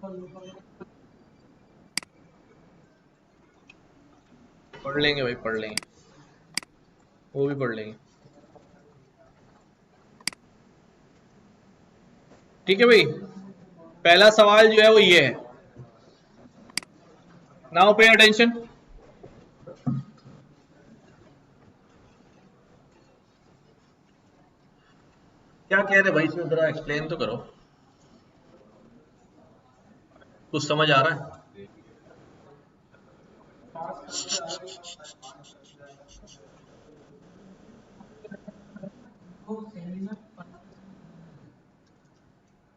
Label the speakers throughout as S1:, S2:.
S1: पढ़ लेंगे भाई, पढ़ लेंगे, वो भी पढ़ लेंगे। ठीक है भाई, पहला सवाल जो है वो ये है। Now pay attention. क्या कह रहे भाई, इसमें जरा एक्सप्लेन तो करो, कुछ समझ आ रहा है?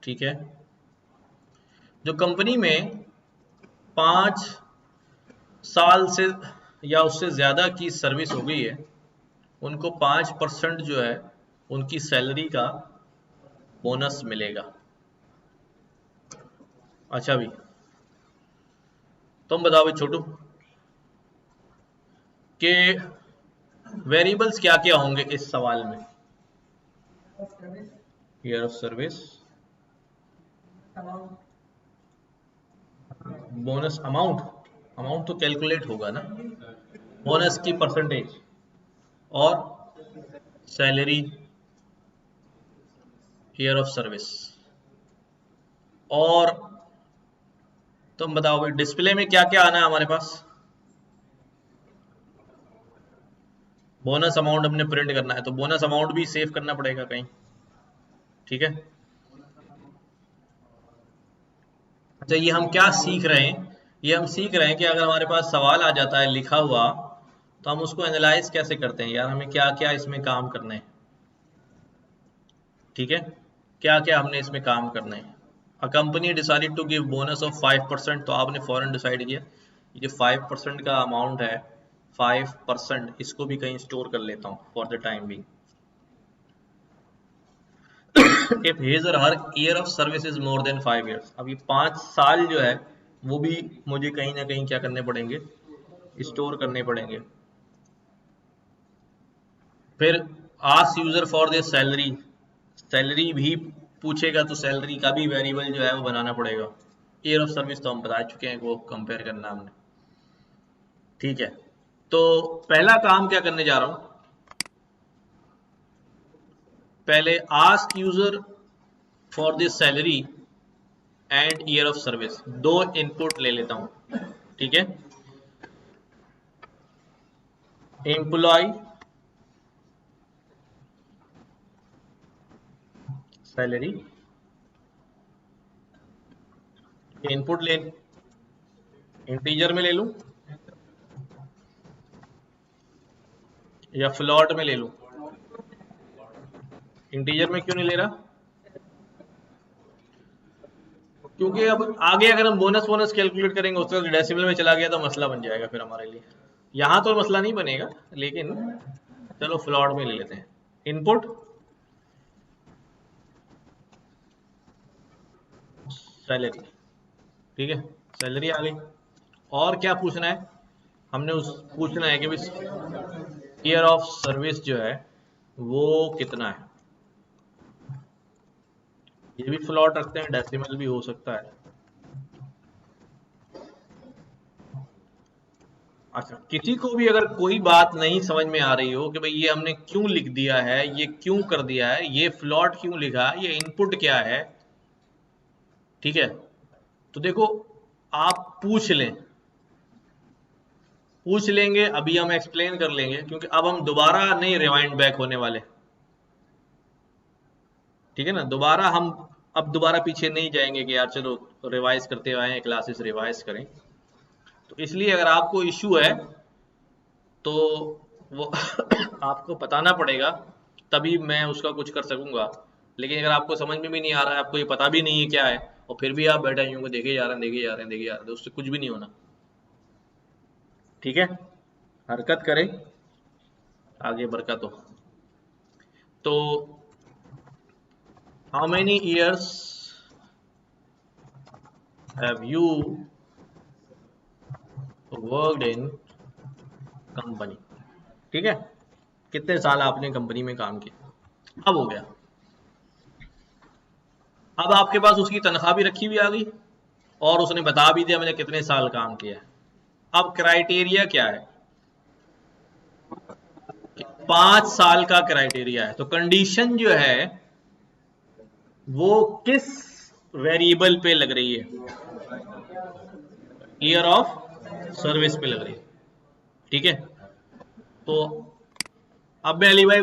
S1: ठीक है, जो कंपनी में 5 साल से या उससे ज्यादा की सर्विस हो गई है, उनको 5% जो है उनकी सैलरी का बोनस मिलेगा। अच्छा भी, तुम बताओ भाई छोटू, कि वेरिएबल्स क्या क्या होंगे इस सवाल में? Year of service, bonus amount, amount तो कैलकुलेट होगा ना, बोनस की परसेंटेज, और सैलरी, ईयर ऑफ सर्विस। और तुम बताओ भाई, डिस्प्ले में क्या क्या आना है हमारे पास? बोनस अमाउंट हमने प्रिंट करना है, तो बोनस अमाउंट भी सेव करना पड़ेगा कहीं। ठीक है, अच्छा ये हम क्या सीख रहे हैं? ये हम सीख रहे हैं कि अगर हमारे पास सवाल आ जाता है लिखा हुआ, तो हम उसको एनालाइज कैसे करते हैं यार, हमें क्या क्या इसमें काम करने हैं। ठीक है, क्या क्या हमने इसमें काम करना है। A company decided to give bonus of 5%, तो आपने फॉरन डिसाइड किया ये 5% का अमाउंट है, 5%, इसको भी कहीं स्टोर कर लेता हूँ for the time being. If his or her year of service is more than 5 years, अब ये 5 साल जो है वो भी मुझे कहीं ना कहीं क्या करने पड़ेंगे, स्टोर करने पड़ेंगे। फिर ask user for their salary, salary भी पूछेगा तो सैलरी का भी वेरिएबल जो है वो बनाना पड़ेगा। ईयर ऑफ सर्विस तो हम बता चुके हैं, वो कंपेयर करना हमने। ठीक है, तो पहला काम क्या करने जा रहा हूं, पहले ask user for this salary and year of service, दो इनपुट ले लेता हूं। ठीक है, एम्प्लॉय सैलरी, इनपुट ले, इंटीजर में ले लूं या फ्लॉट में ले लूं? इंटीजर में क्यों नहीं ले रहा? क्योंकि अब आगे अगर हम बोनस बोनस कैलकुलेट करेंगे उसके बाद डेसिमल में चला गया तो मसला बन जाएगा फिर हमारे लिए। यहाँ तो मसला नहीं बनेगा, लेकिन चलो फ्लॉट में ले लेते हैं। इनपुट सैलरी, ठीक है, सैलरी आ गई। और क्या पूछना है? हमने उस पूछना है कि ईयर ऑफ सर्विस जो है वो कितना है। ये भी फ्लॉट रखते हैं, डेसिमल भी हो सकता है। अच्छा, किसी को भी अगर कोई बात नहीं समझ में आ रही हो कि भाई ये हमने क्यों लिख दिया है, ये क्यों कर दिया है, ये फ्लॉट क्यों लिखा, ये इनपुट क्या है, ठीक है, तो देखो आप पूछ लें, पूछ लेंगे, अभी हम एक्सप्लेन कर लेंगे, क्योंकि अब हम दोबारा नहीं रिवाइंड बैक होने वाले। ठीक है ना, दोबारा हम अब दोबारा पीछे नहीं जाएंगे कि यार चलो रिवाइज करते आए, क्लासेस रिवाइज करें। तो इसलिए अगर आपको इश्यू है तो वो आपको बताना पड़ेगा, तभी मैं उसका कुछ कर सकूंगा। लेकिन अगर आपको समझ में भी नहीं आ रहा है, आपको ये पता भी नहीं है क्या है, और फिर भी आप बैठे यूं देखे जा रहे हैं, देखे जा रहे हैं, देखे जा रहे हैं, तो उससे कुछ भी नहीं होना। ठीक है, हरकत करें, आगे बरकत हो। तो how many years have you worked in company? ठीक है, कितने साल आपने कंपनी में काम किया? अब हो गया, अब आपके पास उसकी तनख्वाह भी रखी हुई आ गई, और उसने बता भी दिया मैंने कितने साल काम किया है। अब क्राइटेरिया क्या है? 5 साल का क्राइटेरिया है। तो कंडीशन जो है वो किस वेरिएबल पे लग रही है? ईयर ऑफ सर्विस पे लग रही है। ठीक है, तो अब मैं अली भाई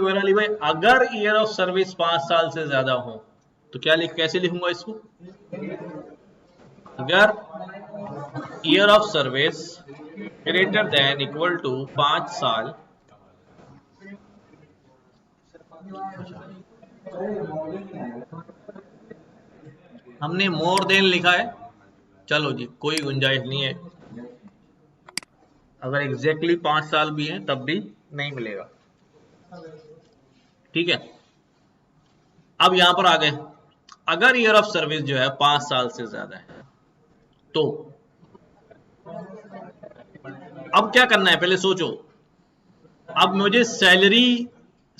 S1: अगर ईयर ऑफ सर्विस 5 साल से ज्यादा हो तो क्या कैसे लिखूंगा इसको? अगर year of service greater than equal to 5 साल, हमने मोर देन लिखा है, चलो जी कोई गुंजाइश नहीं है, अगर एग्जैक्टली 5 साल भी हैं तब भी नहीं मिलेगा। ठीक है, अब यहां पर आ गए, अगर ईयर ऑफ सर्विस जो है 5 साल से ज्यादा है तो अब क्या करना है पहले सोचो। अब मुझे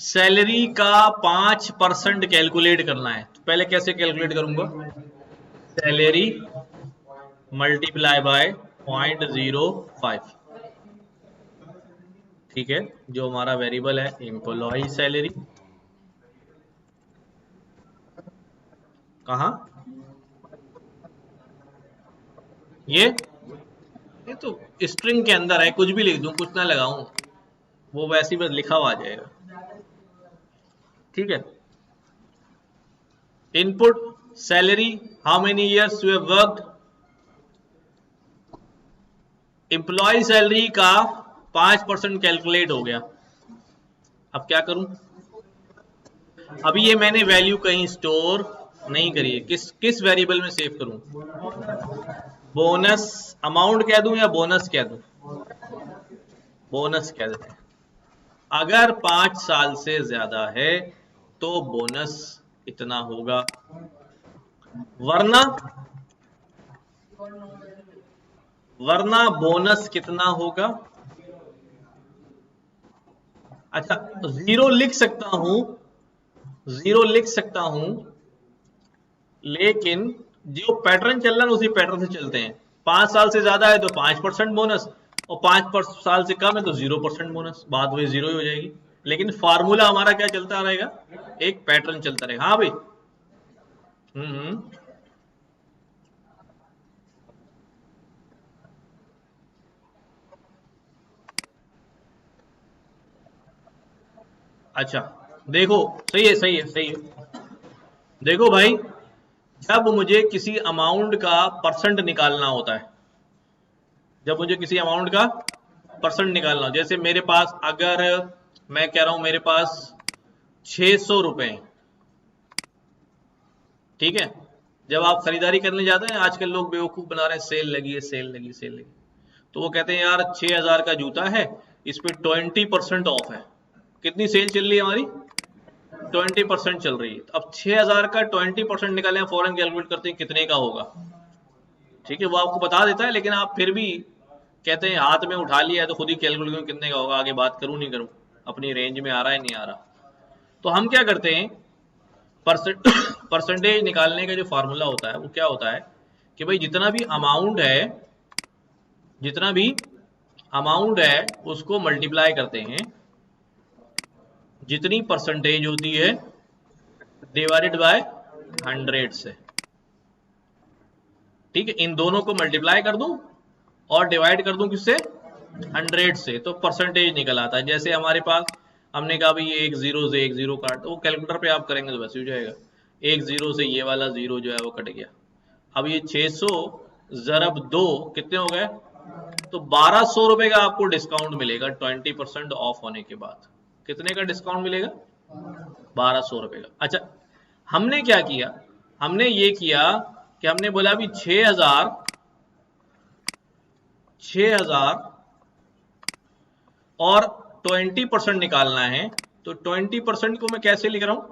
S1: सैलरी का 5% कैलकुलेट करना है, तो पहले कैसे कैलकुलेट करूंगा? Salary multiply by 0.05। ठीक है, जो हमारा वेरिएबल है एम्प्लॉय सैलरी, कहा ये तो स्ट्रिंग के अंदर है, कुछ भी लिख दूं, कुछ ना लगाऊं, वो वैसे ही बस लिखा हुआ आ जाएगा। ठीक है, input salary, how many years you have worked, employ salary का 5% कैलकुलेट हो गया। अब क्या करूं? अभी ये मैंने वैल्यू कहीं स्टोर नहीं करी है, किस वेरिएबल में सेव करूं? बोनस अमाउंट कह दूं या बोनस कह दूं? बोनस कह देते हैं। अगर 5 साल से ज्यादा है तो बोनस इतना होगा, वरना बोनस कितना होगा? अच्छा, जीरो लिख सकता हूं, लेकिन जो पैटर्न चल रहा है उसी पैटर्न से चलते हैं। 5 साल से ज्यादा है तो 5% बोनस, और 5 साल से कम है तो 0% बोनस, बात वही जीरो ही हो जाएगी। लेकिन फार्मूला हमारा क्या चलता रहेगा? एक पैटर्न चलता रहेगा। हाँ भाई, अच्छा देखो, सही है। देखो भाई, जब मुझे किसी अमाउंट का परसेंट निकालना होता है, जब मुझे किसी अमाउंट का परसेंट निकालना हो, जैसे मेरे पास, अगर मैं कह रहा हूं मेरे पास 600 रुपए, ठीक है, जब आप खरीदारी करने जाते हैं, आजकल लोग बेवकूफ बना रहे हैं, सेल लगी, तो वो कहते हैं यार 6000 का जूता है, इस पे 20% ऑफ है। कितनी सेल चल रही है हमारी? 20% चल रही है। अब 6000 का 20% निकालें, फौरन कैलकुलेट करते हैं कितने का होगा। ठीक है, वो आपको बता देता है, लेकिन आप फिर भी कहते हैं हाथ में उठा लिया है तो खुद ही कैलकुलेट करूं कितने का होगा, आगे बात करूं नहीं करूं, अपनी रेंज में आ रहा है नहीं आ रहा। तो हम क्या करते हैं, परसेंटेज निकालने का जो फार्मूला होता है वो क्या होता है कि भाई जितना भी अमाउंट है उसको मल्टीप्लाई करते हैं, जितनी परसेंटेज होती है डिवाइडेड बाय 100 से। ठीक है, इन दोनों को मल्टीप्लाई कर दूं और डिवाइड कर दूं किससे? 100 से, तो परसेंटेज निकल आता है। जैसे हमारे पास, हमने कहा भाई ये एक जीरो से एक जीरो काट, तो वो कैलकुलेटर पे आप करेंगे तो वैसे हो जाएगा, एक जीरो से ये वाला जीरो जो है वो कट गया। अब ये 600 ज़रब 2 कितने हो गए? तो 1200 रुपए का आपको डिस्काउंट मिलेगा 20% ऑफ होने के बाद। कितने का डिस्काउंट मिलेगा? 1200 रुपए का। अच्छा, हमने क्या किया, हमने ये किया कि हमने बोला भी 6000 और 20% निकालना है, तो 20% को मैं कैसे लिख रहा हूं?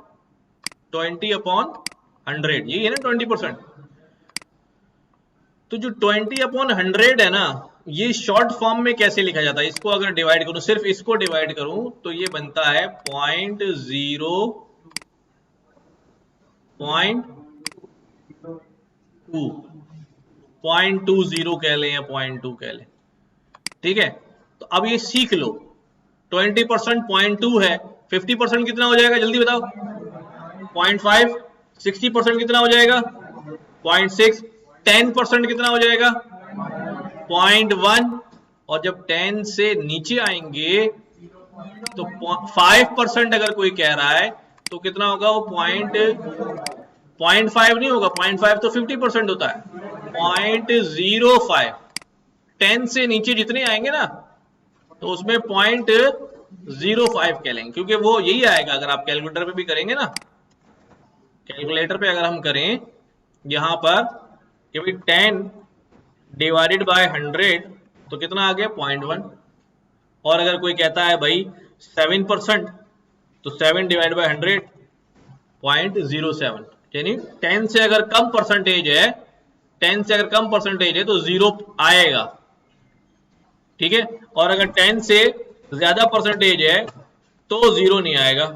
S1: 20/100, यही है ना 20%। तो जो 20/100 है ना, ये शॉर्ट फॉर्म में कैसे लिखा जाता है? इसको अगर डिवाइड करूं, सिर्फ इसको डिवाइड करूं, तो ये बनता है 0.02। 0.20 कह लें या 0.2 कह लें, ठीक है। तो अब ये सीख लो, 20% 0.2 है, 50% कितना हो जाएगा जल्दी बताओ? 0.5, 60% कितना हो जाएगा? 0.6, 10% कितना हो जाएगा? 0.1, और जब 10 से नीचे आएंगे तो 5% अगर कोई कह रहा है तो कितना होगा वो? 0.5 नहीं होगा, 0.5 तो 50% होता है, 0.05। 10 से नीचे जितने आएंगे ना तो उसमें 0.05 कह लेंगे, क्योंकि वो यही आएगा। अगर आप कैलकुलेटर पे भी करेंगे ना, कैलकुलेटर पे अगर हम करें यहां पर कि भाई 10 डिवाइडेड बाय 100 तो कितना आ गया? 0.1। और अगर कोई कहता है भाई 7%, तो 7 डिवाइड बाय 100 0.07, यानी 10 से अगर कम परसेंटेज है, 10 से अगर कम परसेंटेज है तो 0 आएगा, ठीक है। और अगर 10 से ज्यादा परसेंटेज है तो 0 नहीं आएगा,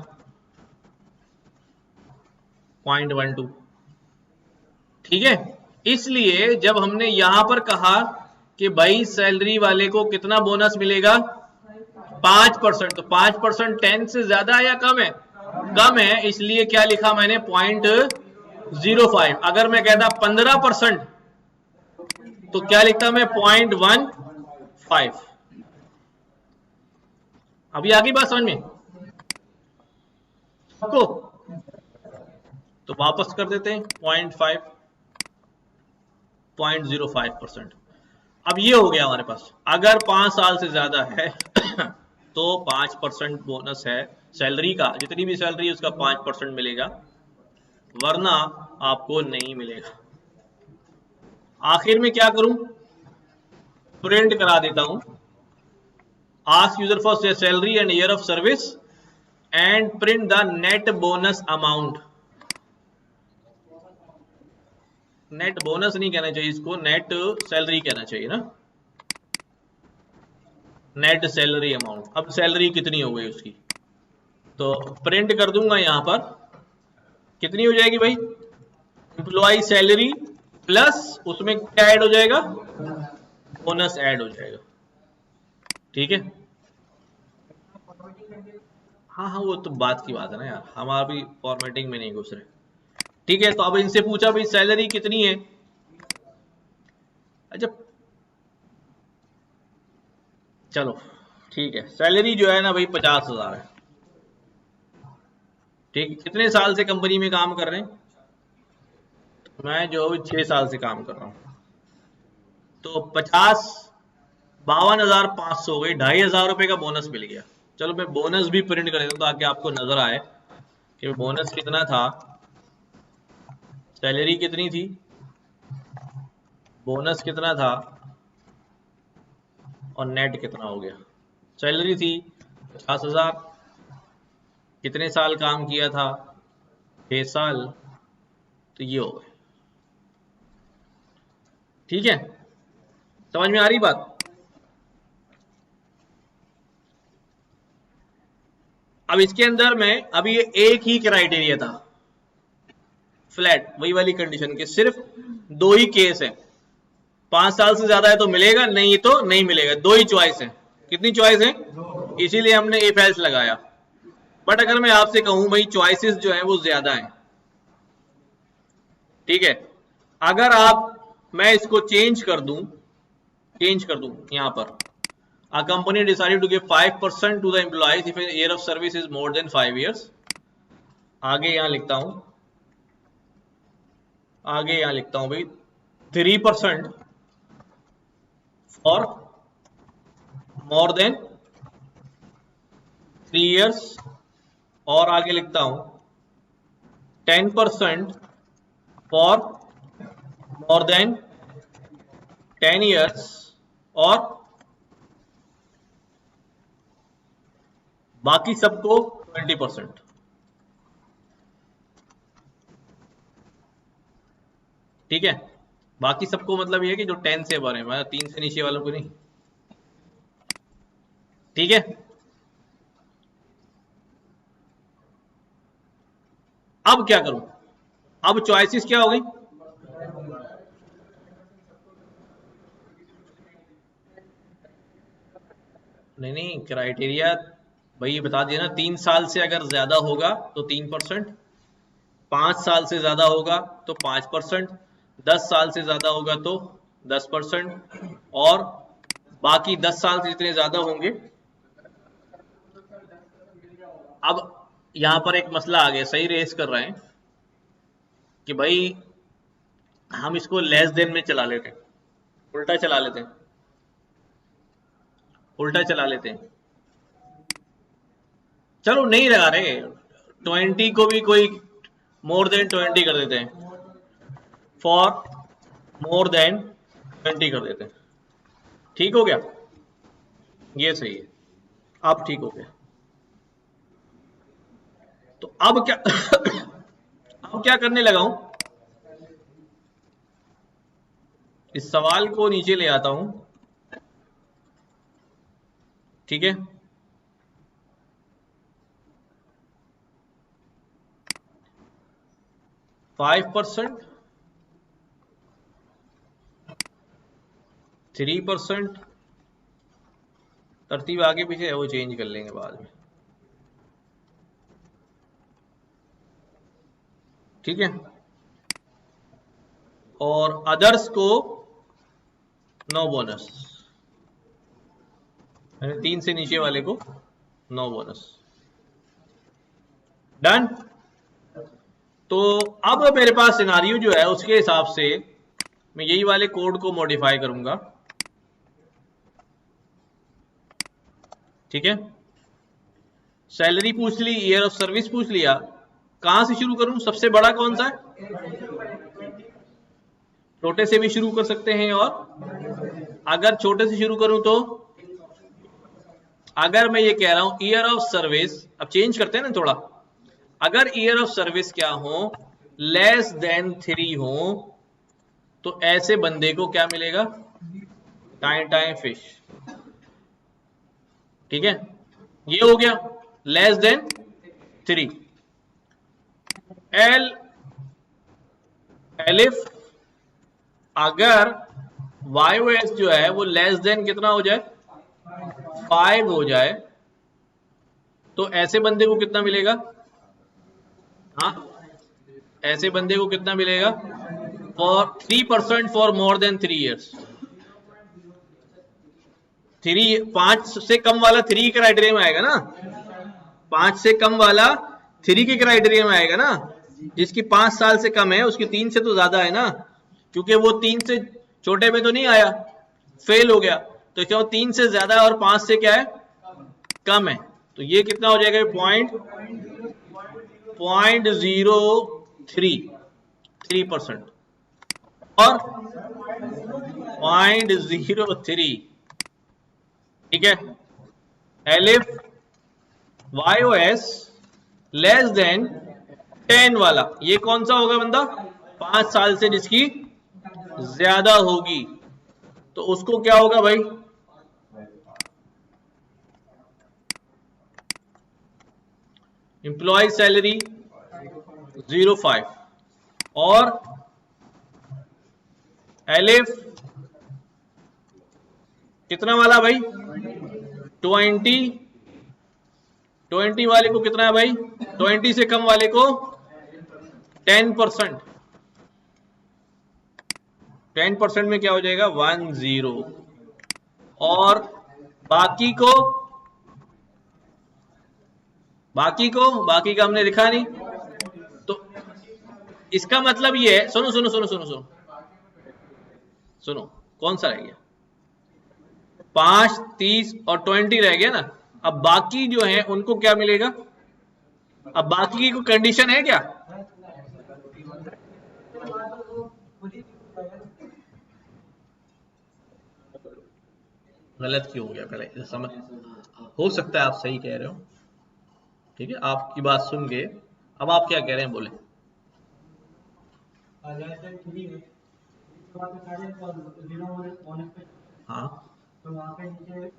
S1: 0.12, ठीक है। इसलिए जब हमने यहां पर कहा कि भाई सैलरी वाले को कितना बोनस मिलेगा? 5%, तो 5% 10 से ज्यादा है या कम है? कम है, इसलिए क्या लिखा मैंने? 0.05। अगर मैं कहता 15% तो क्या लिखता मैं? 0.15। अभी आ गई बात समझ में सबको? तो वापस कर देते हैं 0.5, 0.05%। अब ये हो गया हमारे पास। अगर 5 साल से ज्यादा है तो 5% बोनस है सैलरी का, जितनी भी सैलरी है उसका 5% मिलेगा, वरना आपको नहीं मिलेगा। आखिर में क्या करूं? प्रिंट करा देता हूं, ask user for salary and year of service and print the net bonus amount. Net bonus नहीं कहना चाहिए इसको, नेट सैलरी कहना चाहिए ना, नेट सैलरी अमाउंट। अब सैलरी कितनी हो गई उसकी, तो प्रिंट कर दूंगा यहां पर। कितनी हो जाएगी भाई? एम्प्लॉय सैलरी प्लस उसमें क्या ऐड हो जाएगा? बोनस ऐड हो जाएगा, ठीक है। हाँ हाँ, वो तो बात की बात है ना यार, हम अभी फॉर्मेटिंग में नहीं घुस रहे, ठीक है। तो अब इनसे पूछा भाई सैलरी कितनी है? अच्छा चलो ठीक है, सैलरी जो है ना भाई 50,000 है, ठीक। कितने साल से कंपनी में काम कर रहे हैं? मैं जो 6 साल से काम कर रहा हूं, तो 50, 52,500 हो गई, 2,500 रुपए का बोनस मिल गया। चलो मैं बोनस भी प्रिंट कर देता हूं ताकि आपको नजर आए कि बोनस कितना था, सैलरी कितनी थी, बोनस कितना था, और नेट कितना हो गया। सैलरी थी 50,000, कितने साल काम किया था? 6 साल, तो ये हो गए, ठीक है। समझ में आ रही बात? अब इसके अंदर में अभी ये एक ही क्राइटेरिया था, फ्लैट वही वाली कंडीशन के, सिर्फ 2 ही केस है। 5 साल से ज्यादा है तो मिलेगा, नहीं तो नहीं मिलेगा, 2 ही चॉइस है। कितनी चॉइस है? इसीलिए हमने इफ एल्स लगाया। बट अगर मैं आपसे कहूं भाई चॉइसेस जो है वो ज्यादा है, ठीक है। अगर आप, मैं इसको चेंज कर दूं यहां पर, a company decided to give 5% to the employees if a year of service is more than 5 years। आगे यहां लिखता हूं, भाई 3% फॉर मोर देन 3 years, और आगे लिखता हूं 10% फॉर मोर देन 10 years, और बाकी सबको 20%, ठीक है। बाकी सबको मतलब ये है कि जो 10 से ऊपर है, मतलब 3 से नीचे वालों को नहीं, ठीक है। अब क्या करूं? अब चॉइसेस क्या हो गई? नहीं नहीं, क्राइटेरिया भाई ये बता दिया ना, 3 साल से अगर ज्यादा होगा तो 3%, 5 साल से ज्यादा होगा तो 5%, 10 साल से ज्यादा होगा तो 10%, और बाकी 10 साल से जितने ज्यादा होंगे। अब यहां पर एक मसला आ गया, सही रेस कर रहे हैं कि भाई हम इसको लेस देन में चला लेते हैं, उल्टा चला लेते हैं, उल्टा चला लेते हैं। चलो नहीं लगा रहे, 20 को भी कोई मोर देन 20 कर देते हैं, फॉर मोर देन 20 कर देते हैं। ठीक हो गया, ये सही है, अब ठीक हो गया। तो अब क्या अब क्या करने लगा हूं, इस सवाल को नीचे ले आता हूं, ठीक है। 5%, 3%, तरतीब आगे पीछे है वो चेंज कर लेंगे बाद में, ठीक है। और अदर्स को नो बोनस, यानी 3 से नीचे वाले को नो बोनस। डन। तो अब मेरे पास सिनारियो जो है उसके हिसाब से मैं यही वाले कोड को मॉडिफाई करूंगा, ठीक है। सैलरी पूछ ली, ईयर ऑफ सर्विस पूछ लिया, कहां से शुरू करूं, सबसे बड़ा कौन सा है, छोटे से भी शुरू कर सकते हैं, और अगर छोटे से शुरू करूं तो अगर मैं ये कह रहा हूं ईयर ऑफ सर्विस, अब चेंज करते हैं ना थोड़ा, अगर ईयर ऑफ सर्विस क्या हो, लेस देन 3 हो, तो ऐसे बंदे को क्या मिलेगा, टाइम टाइम फिश, ठीक है। ये हो गया लेस देन 3। एल एलिफ अगर YOS जो है वो लेस देन कितना हो जाए, 5 हो जाए, तो ऐसे बंदे को कितना मिलेगा, हाँ ऐसे बंदे को कितना मिलेगा, for 3% for more than 3 years। 5 से कम वाला 3 क्राइटेरिया में आएगा ना, 5 से कम वाला 3 के क्राइटेरिया में आएगा ना, जिसकी 5 साल से कम है उसकी 3 से तो ज्यादा है ना, क्योंकि वो 3 से छोटे में तो नहीं आया, फेल हो गया, तो क्यों 3 से ज्यादा और 5 से क्या है, कम है, तो ये कितना हो जाएगा, 0.03% और 0.03, ठीक है। एलिफ YOS लेस देन 10 वाला, ये कौन सा होगा बंदा, 5 साल से जिसकी ज्यादा होगी, तो उसको क्या होगा भाई, एम्प्लॉय सैलरी 0.5, और एलिफ कितना वाला भाई, 20 वाले को कितना है भाई, 20 से कम वाले को 10%, 10% में क्या हो जाएगा, 10, और बाकी बाकी का हमने लिखा नहीं, तो इसका मतलब ये है, सुनो सुनो सुनो सुनो सुनो सुनो, कौन सा रह गया, 5, 30 और 20 रह गया ना, अब बाकी जो है उनको क्या मिलेगा, अब बाकी की कोई कंडीशन है क्या, गलत क्यों हो गया, पहले समझ, हो सकता है आप सही कह रहे हो, ठीक है, आपकी बात सुन के, अब आप क्या कह रहे हैं बोले, हाँ
S2: तो वहाँ पे नीचे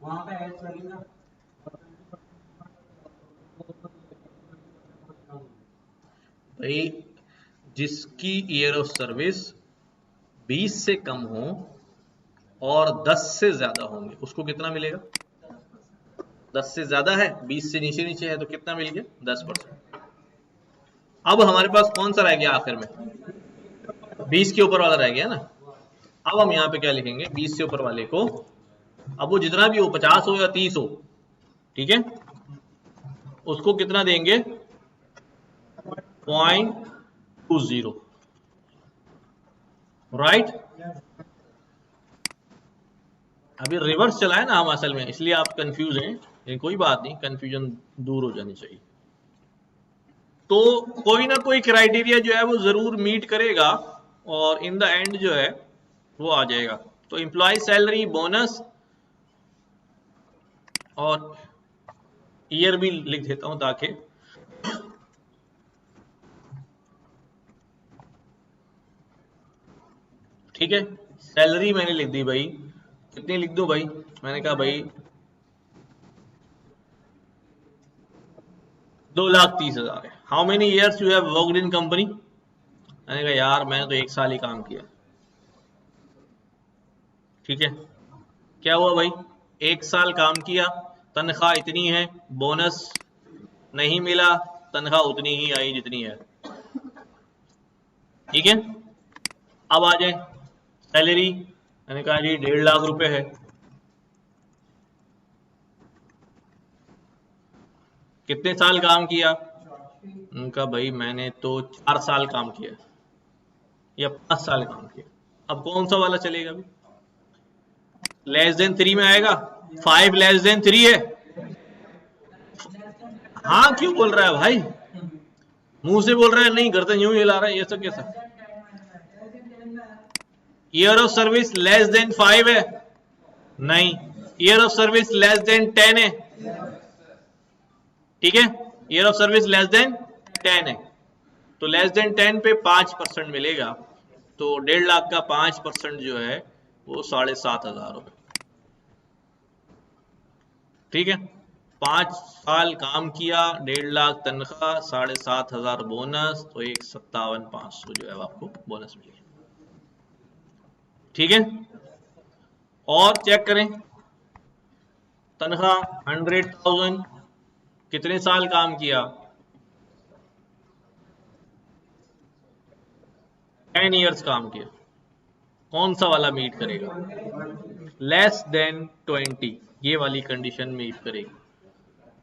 S2: वहाँ पे एड्स लगेगा,
S1: भाई जिसकी ईयर ऑफ सर्विस 20 से कम हो और 10 से ज्यादा होंगे उसको कितना मिलेगा? 10 से ज्यादा है, 20 से नीचे नीचे है तो कितना मिल गया? 10%। अब हमारे पास कौन सा रह गया आखिर में? 20 के ऊपर वाला रह गया ना। अब हम यहाँ पे क्या लिखेंगे? 20 से ऊपर वाले को, अब वो जितना भी हो, 50 हो या 30 हो, ठीक है, उसको कितना देंगे? 0.20, राइट। अभी रिवर्स चला है ना हम असल में, इसलिए आप कंफ्यूज हैं, लेकिन कोई बात नहीं, कंफ्यूजन दूर हो जानी चाहिए। तो कोई ना कोई क्राइटेरिया जो है वो जरूर मीट करेगा और इन द एंड जो है वो आ जाएगा। तो एम्प्लॉय सैलरी, बोनस और ईयर भी लिख देता हूं ताकि ठीक है। सैलरी मैंने लिख दी भाई, कितनी लिख दूं भाई? मैंने कहा भाई 2,30,000 है। How many years you have worked in company? मैंने कहा यार मैंने तो 1 साल ही काम किया, ठीक है। क्या हुआ भाई? 1 साल काम किया, तनख्वाह इतनी है, बोनस नहीं मिला, तनख्वाह उतनी ही आई जितनी है, ठीक है। अब आ जाए सैलरी, मैंने कहा जी 1.5 लाख रुपए है। कितने साल काम किया? उनका भाई मैंने तो 4 साल काम किया या 5 साल काम किया। अब कौन सा वाला चलेगा भाई? लेस देन 3 में आएगा? 5 लेस देन 3 है? हाँ क्यों बोल रहा है भाई? मुंह से बोल रहा है, नहीं गर्दन यूं हिला रहा है, ये सब कैसा? Year of service less than 5 है? नहीं। Year of service less than 10 है? ठीक है, year of service less than 10 है, तो लेस देन 10 पे 5% मिलेगा, तो 1.5 लाख का 5% जो है वो 7,500 रुपए, ठीक है। 5 साल काम किया, 1.5 लाख तनख्वाह, 7,500 बोनस, तो 1,57,500 जो है आपको बोनस मिलेगा, ठीक है। और चेक करें, तनख्वाह 100,000, कितने साल काम किया? 10 ईयर्स काम किया, कौन सा वाला मीट करेगा? लेस देन 20, ये वाली कंडीशन मीट करेगी,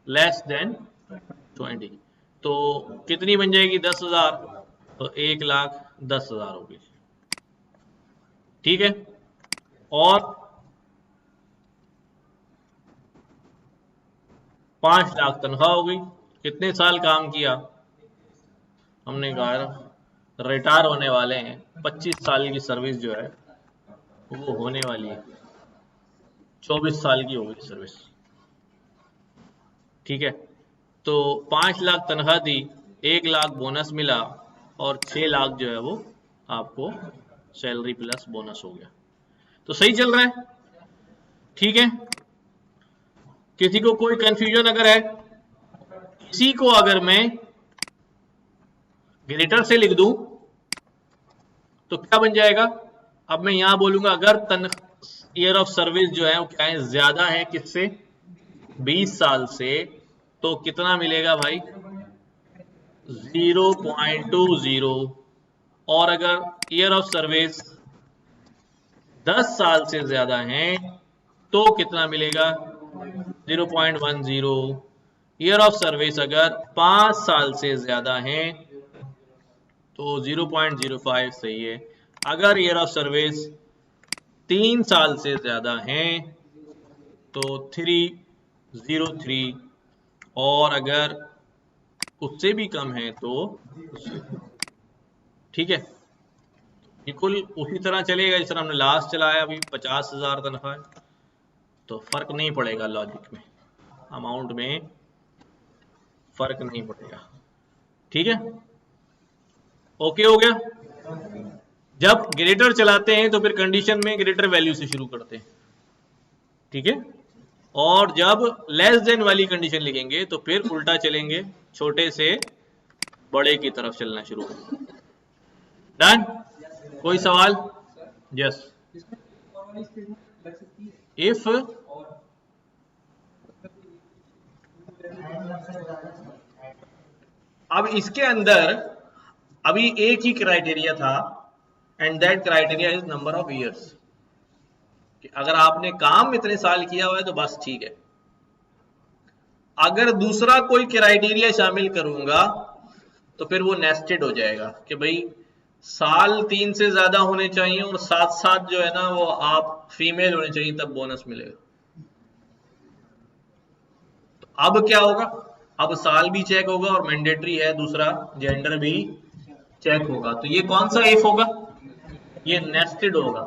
S1: लेस देन 20। तो कितनी बन जाएगी? 10,000, तो 1,10,000 होगी, ठीक है। और 5 लाख तनख्वाह हो गई। कितने साल काम किया? हमने कहा रिटायर होने वाले हैं, 25 साल की सर्विस जो है वो होने वाली है, 24 साल की होगी सर्विस, ठीक है। तो 5 लाख तनख्वाह दी, 1 लाख बोनस मिला और 6 लाख जो है वो आपको सैलरी प्लस बोनस हो गया। तो सही चल रहा है, ठीक है। किसी को कोई कंफ्यूजन अगर है? किसी को अगर मैं ग्रेटर से लिख दूं तो क्या बन जाएगा? अब मैं यहां बोलूंगा अगर ईयर ऑफ सर्विस जो है वो क्या है, ज्यादा है किससे? 20 साल से, तो कितना मिलेगा भाई? 0.20। और अगर ईयर ऑफ सर्विस 10 साल से ज्यादा है तो कितना मिलेगा? 0.10। ईयर ऑफ सर्विस अगर 5 साल से ज्यादा है तो 0.05 सही है। अगर ईयर ऑफ सर्विस 3 साल से ज्यादा है तो 303, और अगर उससे भी कम है तो, ठीक है। बिल्कुल उसी तरह चलेगा जिस तरह हमने लास्ट चलाया, अभी 50,000 तनख्वाह है, तो फर्क नहीं पड़ेगा, लॉजिक में, अमाउंट में फर्क नहीं पड़ेगा, ठीक है। ओके हो गया। जब ग्रेटर चलाते हैं तो फिर कंडीशन में ग्रेटर वैल्यू से शुरू करते हैं, ठीक है। और जब लेस देन वाली कंडीशन लिखेंगे तो फिर उल्टा चलेंगे, छोटे से बड़े की तरफ चलना शुरू करेंगे। डन? कोई सवाल? यस। इफ अब इसके अंदर अभी एक ही क्राइटेरिया था, and that criteria is number of years. अगर आपने काम इतने साल किया हुआ है तो बस ठीक है। अगर दूसरा कोई क्राइटेरिया शामिल करूंगा तो फिर वो नेस्टेड हो जाएगा कि भाई साल 3 से ज्यादा होने चाहिए और साथ साथ जो है ना वो आप फीमेल होने चाहिए, तब बोनस मिलेगा। तो अब क्या होगा, अब साल भी चेक होगा और मैंडेटरी है दूसरा जेंडर भी चेक होगा। तो ये कौन सा इफ होगा, ये नेस्टेड होगा।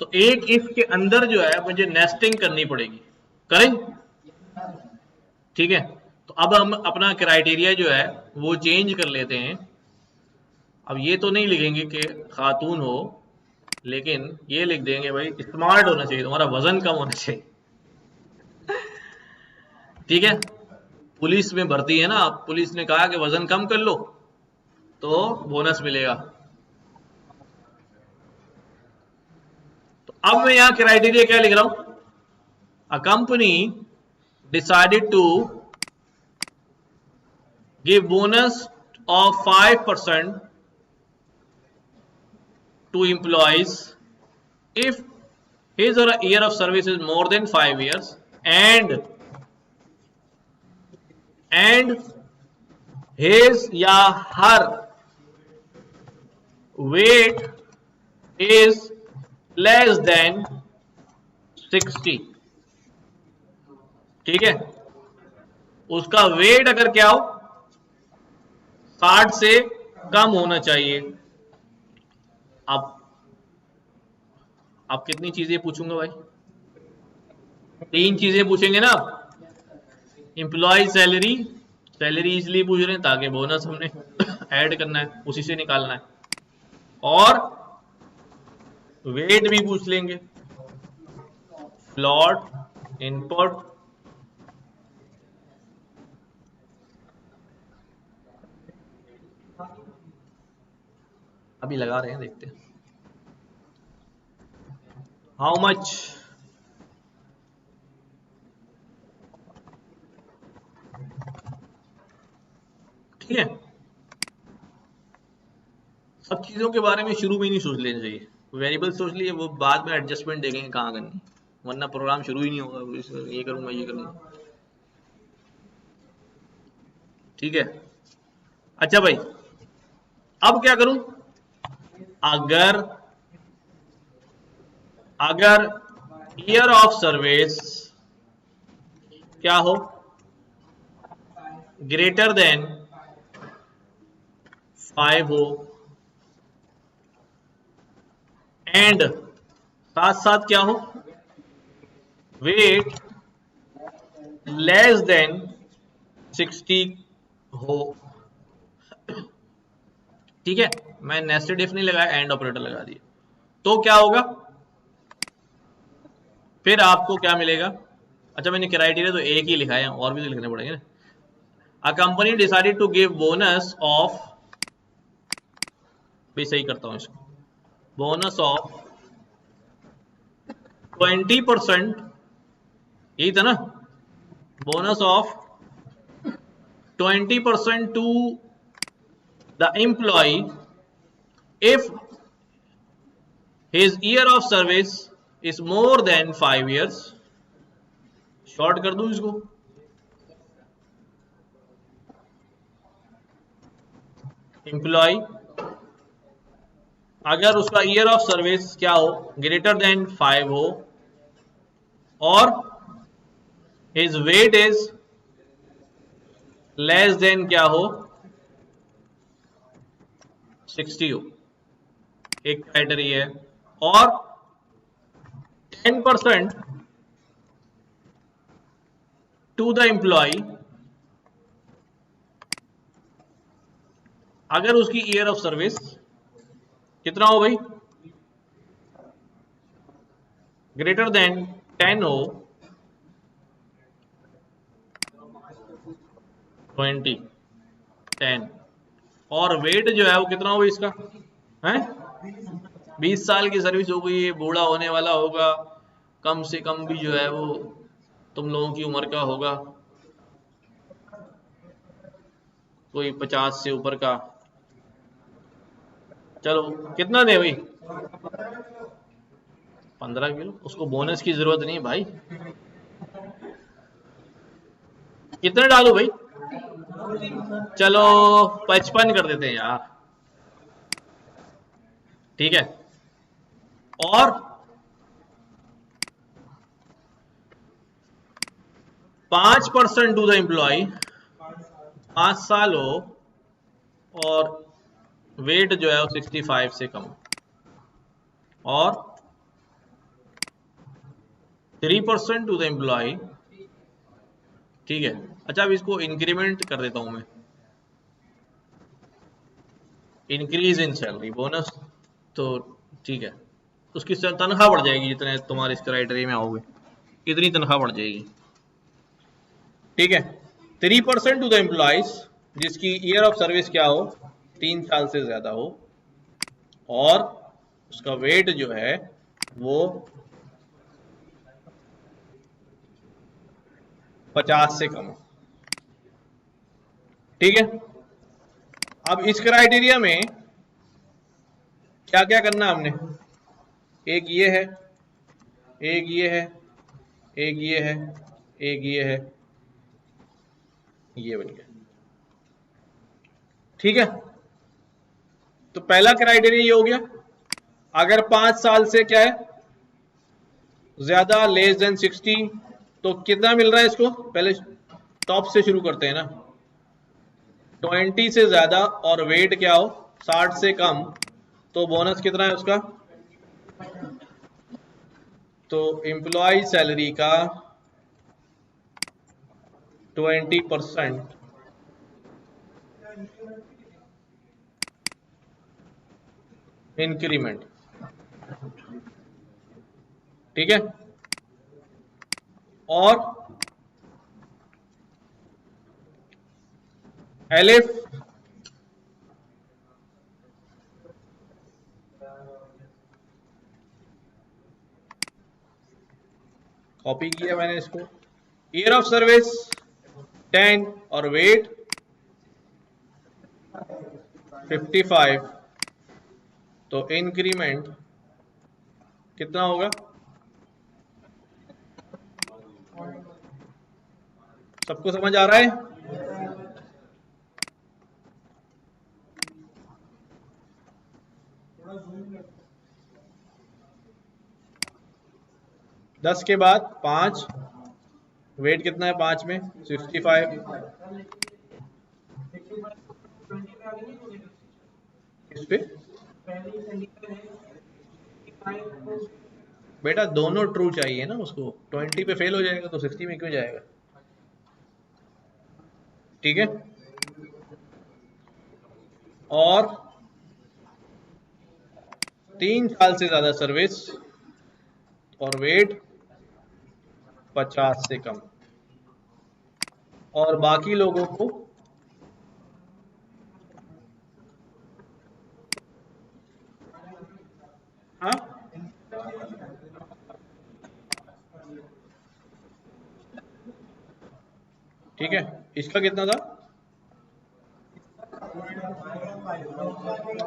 S1: तो एक इफ के अंदर जो है मुझे नेस्टिंग करनी पड़ेगी, करें? ठीक है, तो अब हम अपना क्राइटेरिया जो है वो चेंज कर लेते हैं। अब ये तो नहीं लिखेंगे कि खातून हो, लेकिन ये लिख देंगे भाई स्मार्ट होना चाहिए, तुम्हारा वजन कम होना चाहिए। ठीक है, पुलिस में भर्ती है ना, पुलिस ने कहा कि वजन कम कर लो तो बोनस मिलेगा। तो अब मैं यहां क्राइटेरिया क्या लिख रहा हूं, a company decided to give bonus of 5% to employees if his or her year of service is more than 5 years and his या her weight is less than 60। ठीक है, उसका वेट अगर क्या हो 60 से कम होना चाहिए। अब कितनी चीजें पूछूंगा भाई, 3 चीजें पूछेंगे ना। एम्प्लॉय सैलरी, सैलरी इसलिए पूछ रहे हैं ताकि बोनस हमने ऐड करना है, उसी से निकालना है, और वेट भी पूछ लेंगे, फ्लॉट इनपुट, अभी लगा रहे हैं, देखते हैं हाउ मच। ठीक है, सब चीजों के बारे में शुरू में नहीं सोच लेना चाहिए। वेरिएबल सोच लिए, वो बाद में एडजस्टमेंट देखेंगे कहाँ करनी, वरना प्रोग्राम शुरू ही नहीं होगा, ये करूंगा ये करूंगा। ठीक है, अच्छा भाई अब क्या करूं, अगर ईयर ऑफ सर्विस क्या हो ग्रेटर देन 5 हो, एंड साथ साथ क्या हो वेट लेस देन 60 हो। ठीक है, मैं नेस्टेड इफ नहीं लगाया, एंड ऑपरेटर लगा दिया, तो क्या होगा, फिर आपको क्या मिलेगा। अच्छा मैंने क्राइटेरिया तो एक ही लिखा है, और भी तो लिखने पड़ेंगे ना। A company decided to give bonus of, भी सही करता हूं इसको, बोनस ऑफ 20%, यही था ना, bonus of 20% to the employ if his year of service is more than 5 years। Short कर दूं इसको, एम्प्लॉय अगर उसका ईयर ऑफ सर्विस क्या हो ग्रेटर देन 5 हो, और his weight is less than क्या हो 60 हो, एक क्राइटेरिया है, और 10% टू द एम्प्लॉय अगर उसकी ईयर ऑफ सर्विस कितना हो भाई ग्रेटर देन 10 हो, 10, और वेट जो है वो कितना होगा इसका है 20 साल की सर्विस हो गई, ये बूढ़ा होने वाला होगा, कम से कम भी जो है वो तुम लोगों की उम्र का होगा, कोई 50 से ऊपर का। चलो कितना दे भाई? 15 किलो। उसको बोनस की जरूरत नहीं भाई। कितने डालू भाई? चलो 55 कर देते हैं यार। ठीक है। और 5% टू द एम्प्लॉय, 5 साल हो और वेट जो है वो 65 से कम, और 3% टू द एम्प्लॉय। ठीक है। अच्छा अब इसको इंक्रीमेंट कर देता हूं मैं, इंक्रीज इन सैलरी बोनस। तो ठीक है, उसकी तनख्वाह बढ़ जाएगी जितने तुम्हारे इस क्राइटेरिया में आओगे, इतनी तनख्वाह बढ़ जाएगी। ठीक है। 3% टू द एम्प्लॉइज जिसकी ईयर ऑफ सर्विस क्या हो, 3 साल से ज्यादा हो, और उसका वेट जो है वो 50 से कम हो। ठीक है। अब इस क्राइटेरिया में क्या क्या करना हमने, एक ये है, एक ये है, एक ये है, एक ये है, ये बन गया। ठीक है। तो पहला क्राइटेरिया ये हो गया। अगर 5 साल से क्या है ज्यादा, लेस देन 60, तो कितना मिल रहा है इसको? पहले टॉप से शुरू करते हैं ना। 20 से ज्यादा और वेट क्या हो 60 से कम, तो बोनस कितना है उसका? तो एम्प्लॉय सैलरी का 20% इंक्रीमेंट। ठीक है। और एलिफ कॉपी किया मैंने इसको, ईयर ऑफ सर्विस 10 और वेट 55, तो इंक्रीमेंट कितना होगा? सबको समझ आ रहा है? 10 के बाद 5, वेट कितना है 5 में? 65। इस पे बेटा दोनों ट्रू चाहिए ना उसको, 20 पे फेल हो जाएगा तो 60 में क्यों जाएगा? ठीक है। और 3 साल से ज्यादा सर्विस और वेट 50 से कम, और बाकी लोगों को हाँ ठीक है। इसका कितना था?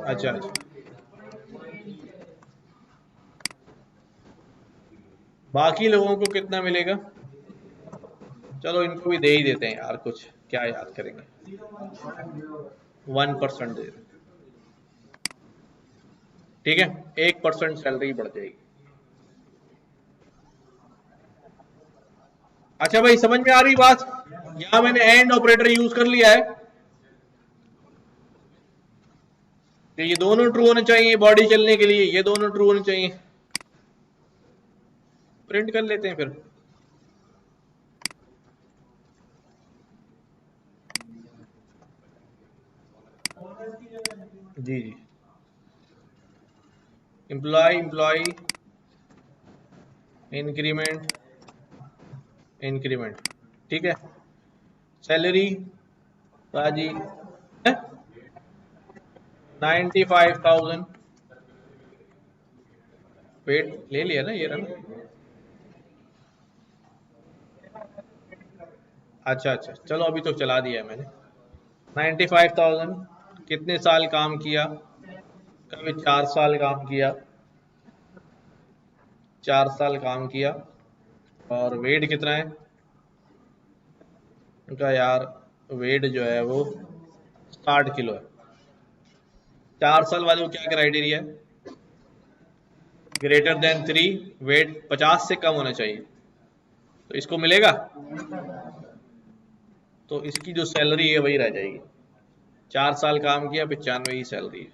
S1: अच्छा अच्छा, बाकी लोगों को कितना मिलेगा? चलो इनको भी दे ही देते हैं यार, कुछ क्या याद करेंगे, 1% दे दें। ठीक है, 1% सैलरी बढ़ जाएगी। अच्छा भाई समझ में आ रही बात? यहां मैंने एंड ऑपरेटर यूज कर लिया है कि ये दोनों ट्रू होने चाहिए बॉडी चलने के लिए, ये दोनों ट्रू होने चाहिए। प्रिंट कर लेते हैं फिर। जी जी, एम्प्लॉय एम्प्लॉय इंक्रीमेंट इंक्रीमेंट। ठीक है। सैलरी बाजी 95,000, वेट ले लिया ना ये रहा। अच्छा अच्छा, चलो अभी तो चला दिया है मैंने। 95,000 कितने साल काम किया? कभी 4 साल काम किया, 4 साल काम किया। और वेट कितना है उनका यार? वेट जो है वो 60 किलो है। 4 साल वाले को क्या क्राइटेरिया है? greater than 3, वेट 50 से कम होना चाहिए, तो इसको मिलेगा। तो इसकी जो सैलरी है वही रह जाएगी। 4 साल काम किया, 95 ही सैलरी है।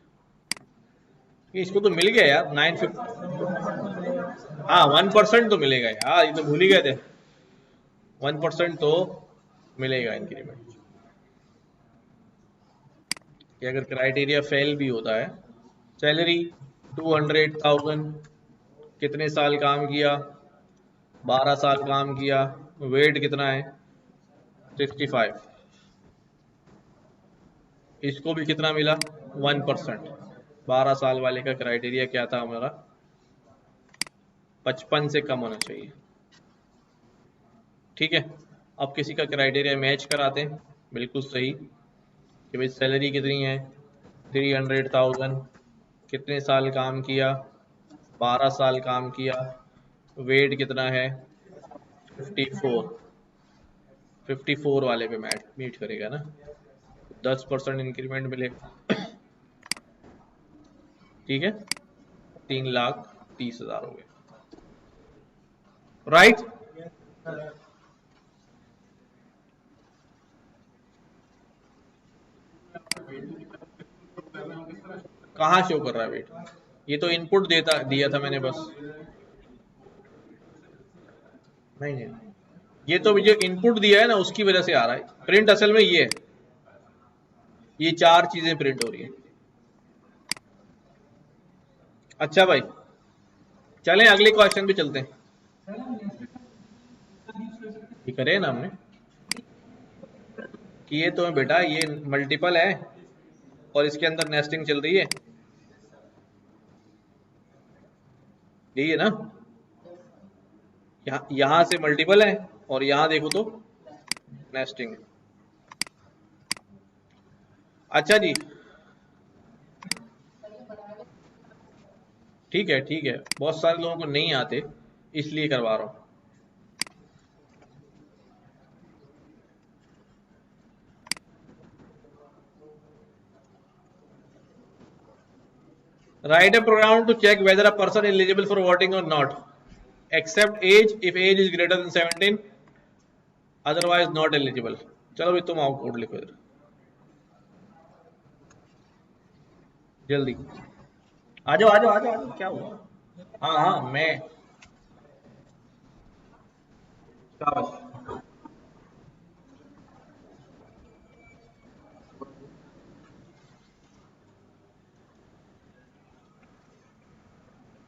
S1: ये इसको तो मिल गया यार 950। हाँ 1% तो मिलेगा यार, ये तो भूल ही गए थे। 1% तो मिलेगा इंक्रीमेंट, कि अगर क्राइटेरिया फेल भी होता है। सैलरी 200,000, कितने साल काम किया? 12 साल काम किया। वेट कितना है? 65। इसको भी कितना मिला? 1%। 12 साल वाले का क्राइटेरिया क्या था हमारा? 55 से कम होना चाहिए। ठीक है, अब किसी का क्राइटेरिया मैच कराते हैं, बिल्कुल सही, कि भाई सैलरी कितनी है? 300,000, कितने साल काम किया? 12 साल काम किया। वेट कितना है? 54। 54 वाले पे मीट करेगा ना, 10% इंक्रीमेंट मिलेगा। ठीक है, 3,30,000 हो गए, राइट? कहाँ शो कर रहा है वेट? ये तो इनपुट देता दिया था मैंने बस। नहीं नहीं, ये तो मुझे इनपुट दिया है ना, उसकी वजह से आ रहा है। प्रिंट असल में ये है, ये 4 चीजें प्रिंट हो रही है। अच्छा भाई, चलें अगले क्वेश्चन पे चलते हैं। ये करे ना हमने, कि ये तो है बेटा, ये मल्टीपल है और इसके अंदर नेस्टिंग चल रही है, यही है ना? यहाँ से मल्टीपल है और यहाँ देखो तो नेस्टिंग है। अच्छा जी, ठीक है ठीक है, बहुत सारे लोगों को नहीं आते, इसलिए करवा रहा हूँ। Write a program to check whether a person is eligible for voting or not. Except age, if age is greater than 17, otherwise not eligible. चलो भाई तुम आओ, कोड लिखो इधर जल्दी। आ जाओ आ जाओ आ जाओ आ जाओ, क्या हुआ? हाँ हाँ मैं, शाबाश।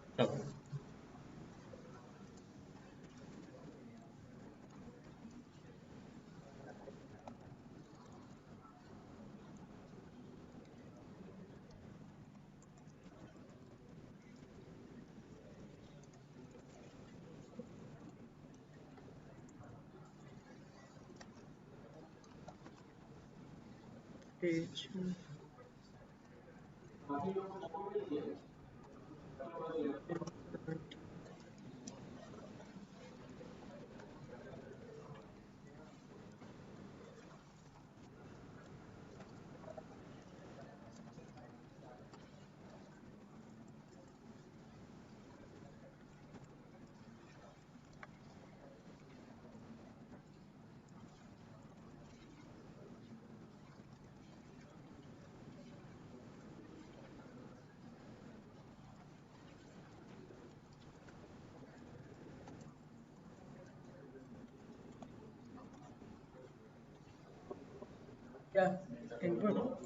S1: चलो क्या इनपुट?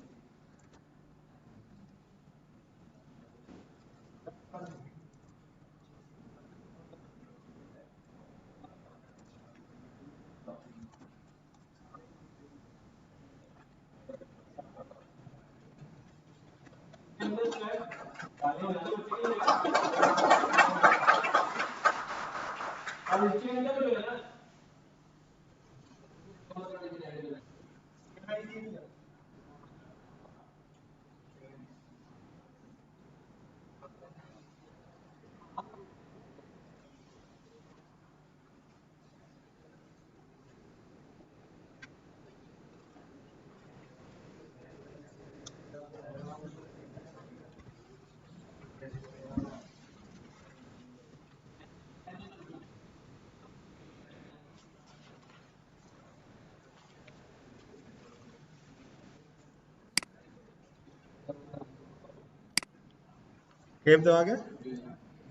S3: स्पेस दबा के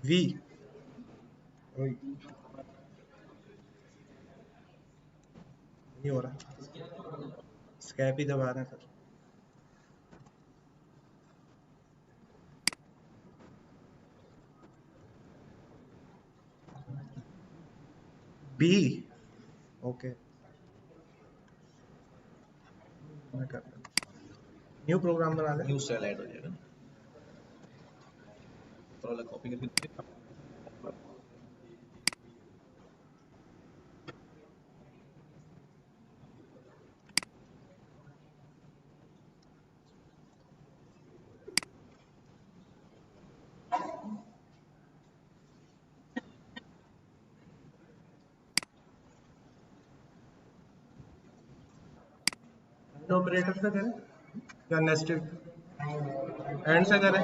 S3: वी नहीं हो रहा, स्कैप ही दबा रहे हैं सर। बी ओके, मैं कर रहा हूँ। न्यू प्रोग्राम बना ले।
S1: न्यू सेल ऐड हो जाएगा ना, थोड़ा अलग कॉपी करके।
S3: ऑपरेटर से करें या नेस्टेड एंड से करें?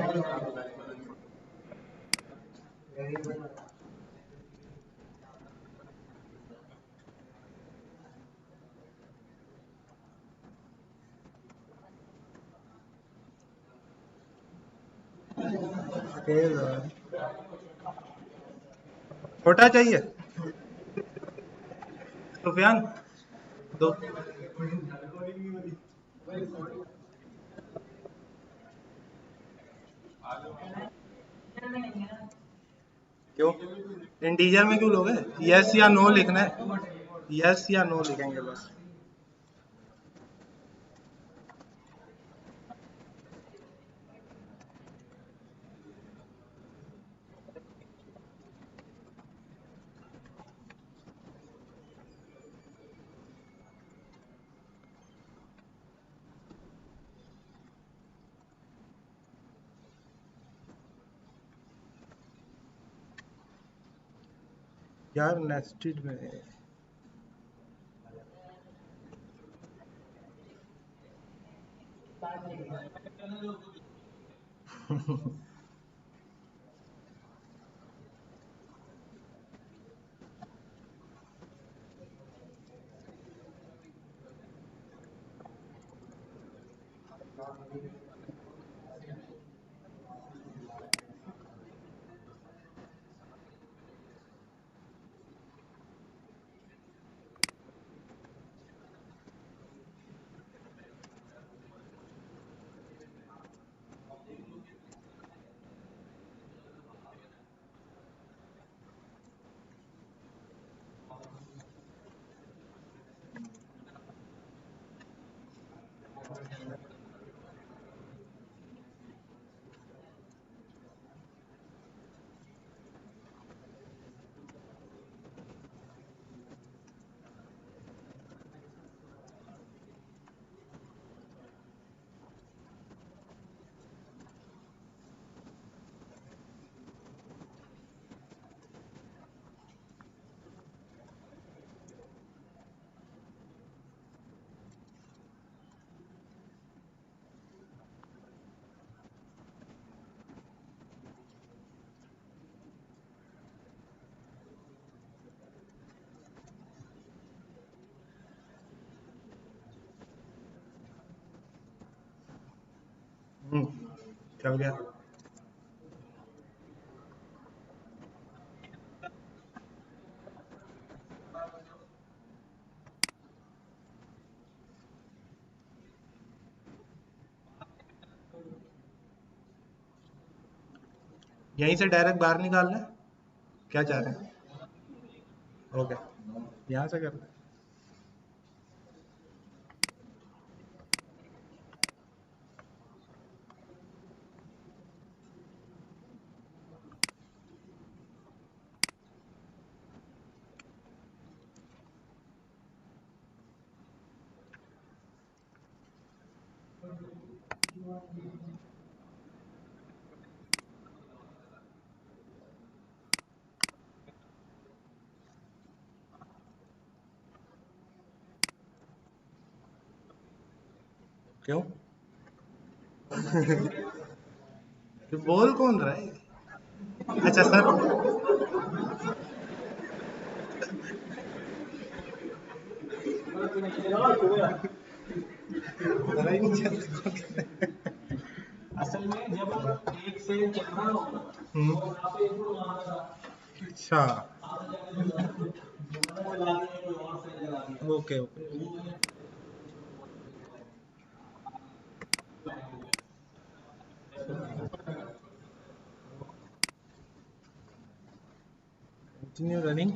S3: छोटा चाहिए सुफियान, दो। क्यों इंटीजर में क्यों लोगे? यस या नो लिखना है, यस या नो लिखेंगे बस। यार नेस्टेड में चल गया। यहीं से डायरेक्ट बाहर निकालना है, क्या चाह रहे हैं? ओके, यहाँ से कर ले। क्यों? तो बोल कौन रहा है? अच्छा सर, पता ही नहीं चलता।
S1: असल में जब एक से चल रहा हो
S3: हम्म,
S1: वहाँ पे इनपुट मांगा था,
S3: अच्छा,
S1: वो ला दिया कोई और से लगा दिया,
S3: ओके ओके।
S1: तो वो है
S3: कंटिन्यू रनिंग,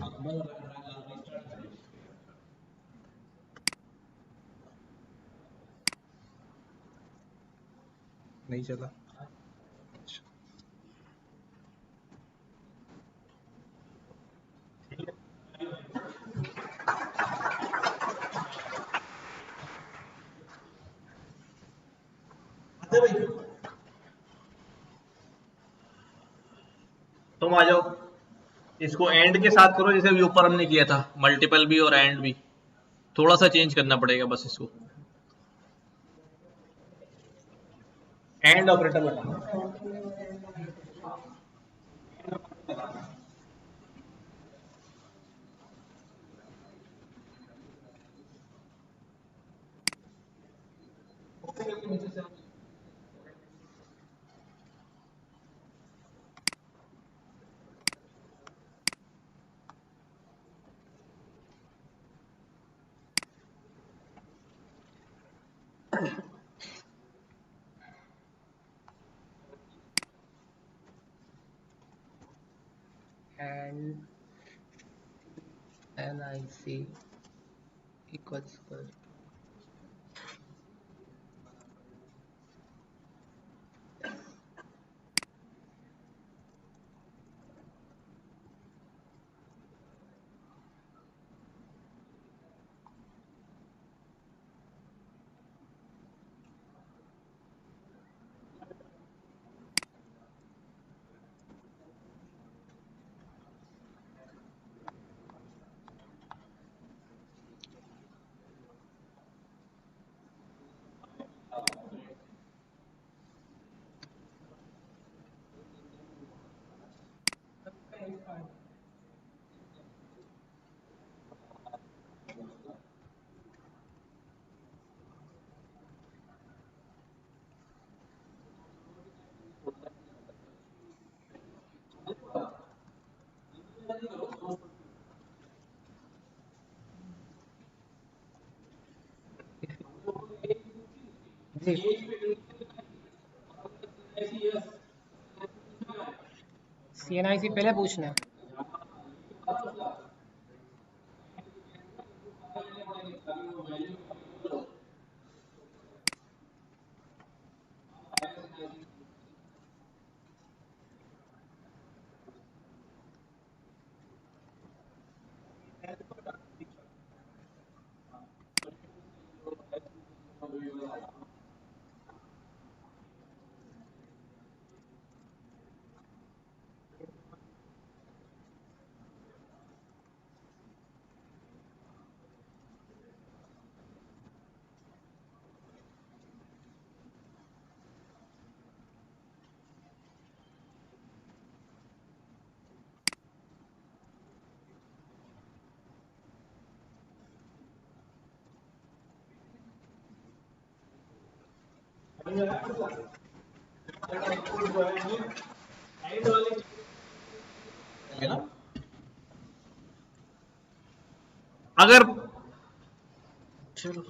S3: नहीं चला।
S1: तुम आ जाओ, इसको एंड के साथ करो जैसे अभी ऊपर हमने किया था, मल्टीपल भी और एंड भी, थोड़ा सा चेंज करना पड़ेगा बस इसको, एंड ऑपरेटर लगाना।
S4: and NIC equals जी। CNIC पहले पूछना है।
S1: अगर चलो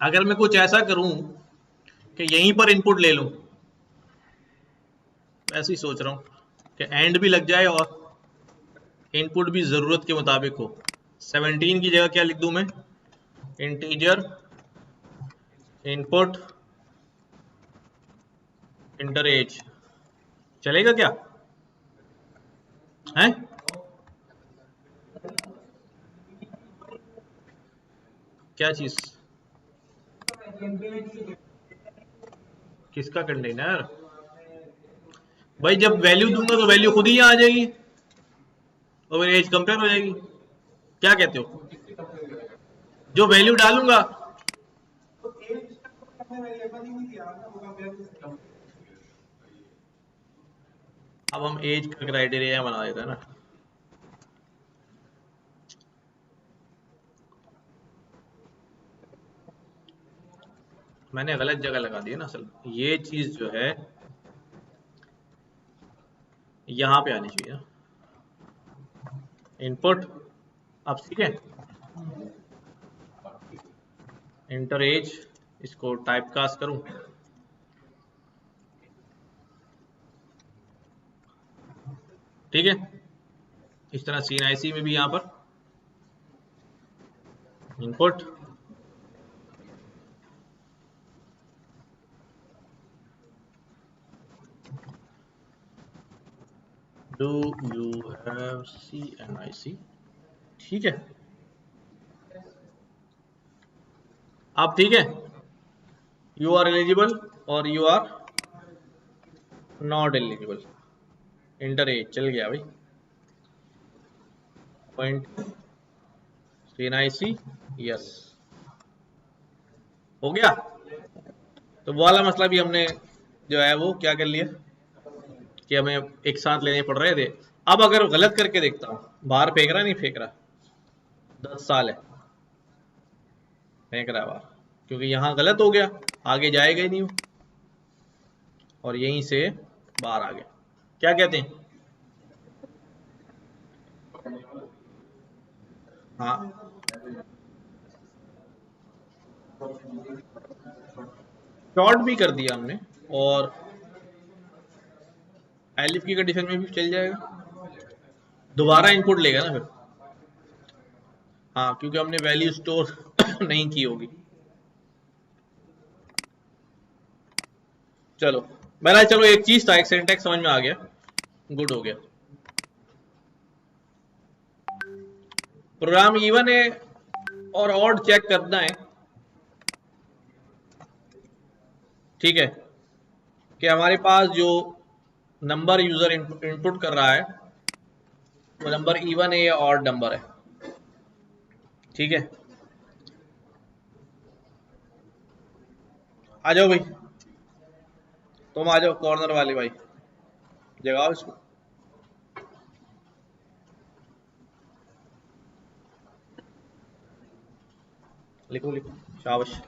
S1: अगर मैं कुछ ऐसा करूं कि यहीं पर इनपुट ले लूं, ऐसे ही सोच रहा हूं कि एंड भी लग जाए और इनपुट भी जरूरत के मुताबिक हो। 17 की जगह क्या लिख दूं मैं, इंटीजर इनपुट इंटर एज, चलेगा क्या है? क्या चीज, किसका कंटेनर? भाई जब वैल्यू दूंगा तो वैल्यू खुद ही यहाँ आ जाएगी और एज कंपेयर हो जाएगी, क्या कहते हो? जो वैल्यू डालूंगा, अब हम एज का क्राइटेरिया बना देते हैं ना, मैंने गलत जगह लगा दिया ना असल में। ये चीज जो है यहाँ पे आनी चाहिए इनपुट। अब ठीक है, इंटर एज, इसको टाइप कास्ट करूं, ठीक है। इस तरह CNIC में भी यहाँ पर input, do you have CNIC, ठीक है। अब ठीक है, यू आर एलिजिबल और you are not eligible. Enter age चल गया भाई, पॉइंट CNIC, यस हो गया। तो वो वाला मसला भी हमने जो है वो क्या कर लिया कि हमें एक साथ लेने पड़ रहे थे। अब अगर गलत करके देखता हूँ, बाहर फेंक रहा नहीं फेंक रहा, 10 साल है, फेंक रहा है बाहर, क्योंकि यहाँ गलत हो गया, आगे जाएगा ही नहीं वो, और यहीं से बाहर आ गया। क्या कहते हैं? हाँ, शॉर्ट भी कर दिया हमने, और एलिफ की कंडीशन में भी चल जाएगा, दोबारा इनपुट लेगा ना फिर। हाँ, क्योंकि हमने वैल्यू स्टोर नहीं की होगी। चलो मेरा, चलो एक चीज था, एक सिंटैक्स समझ में आ गया, गुड हो गया। प्रोग्राम इवन है और ऑड चेक करना है, ठीक है, कि हमारे पास जो नंबर यूजर इनपुट कर रहा है वो नंबर इवन है या ऑड नंबर है, ठीक है। आ जाओ भाई, तुम आ जाओ कॉर्नर वाले भाई, जगाओ इसको। लिखो लिखो, शाबाश।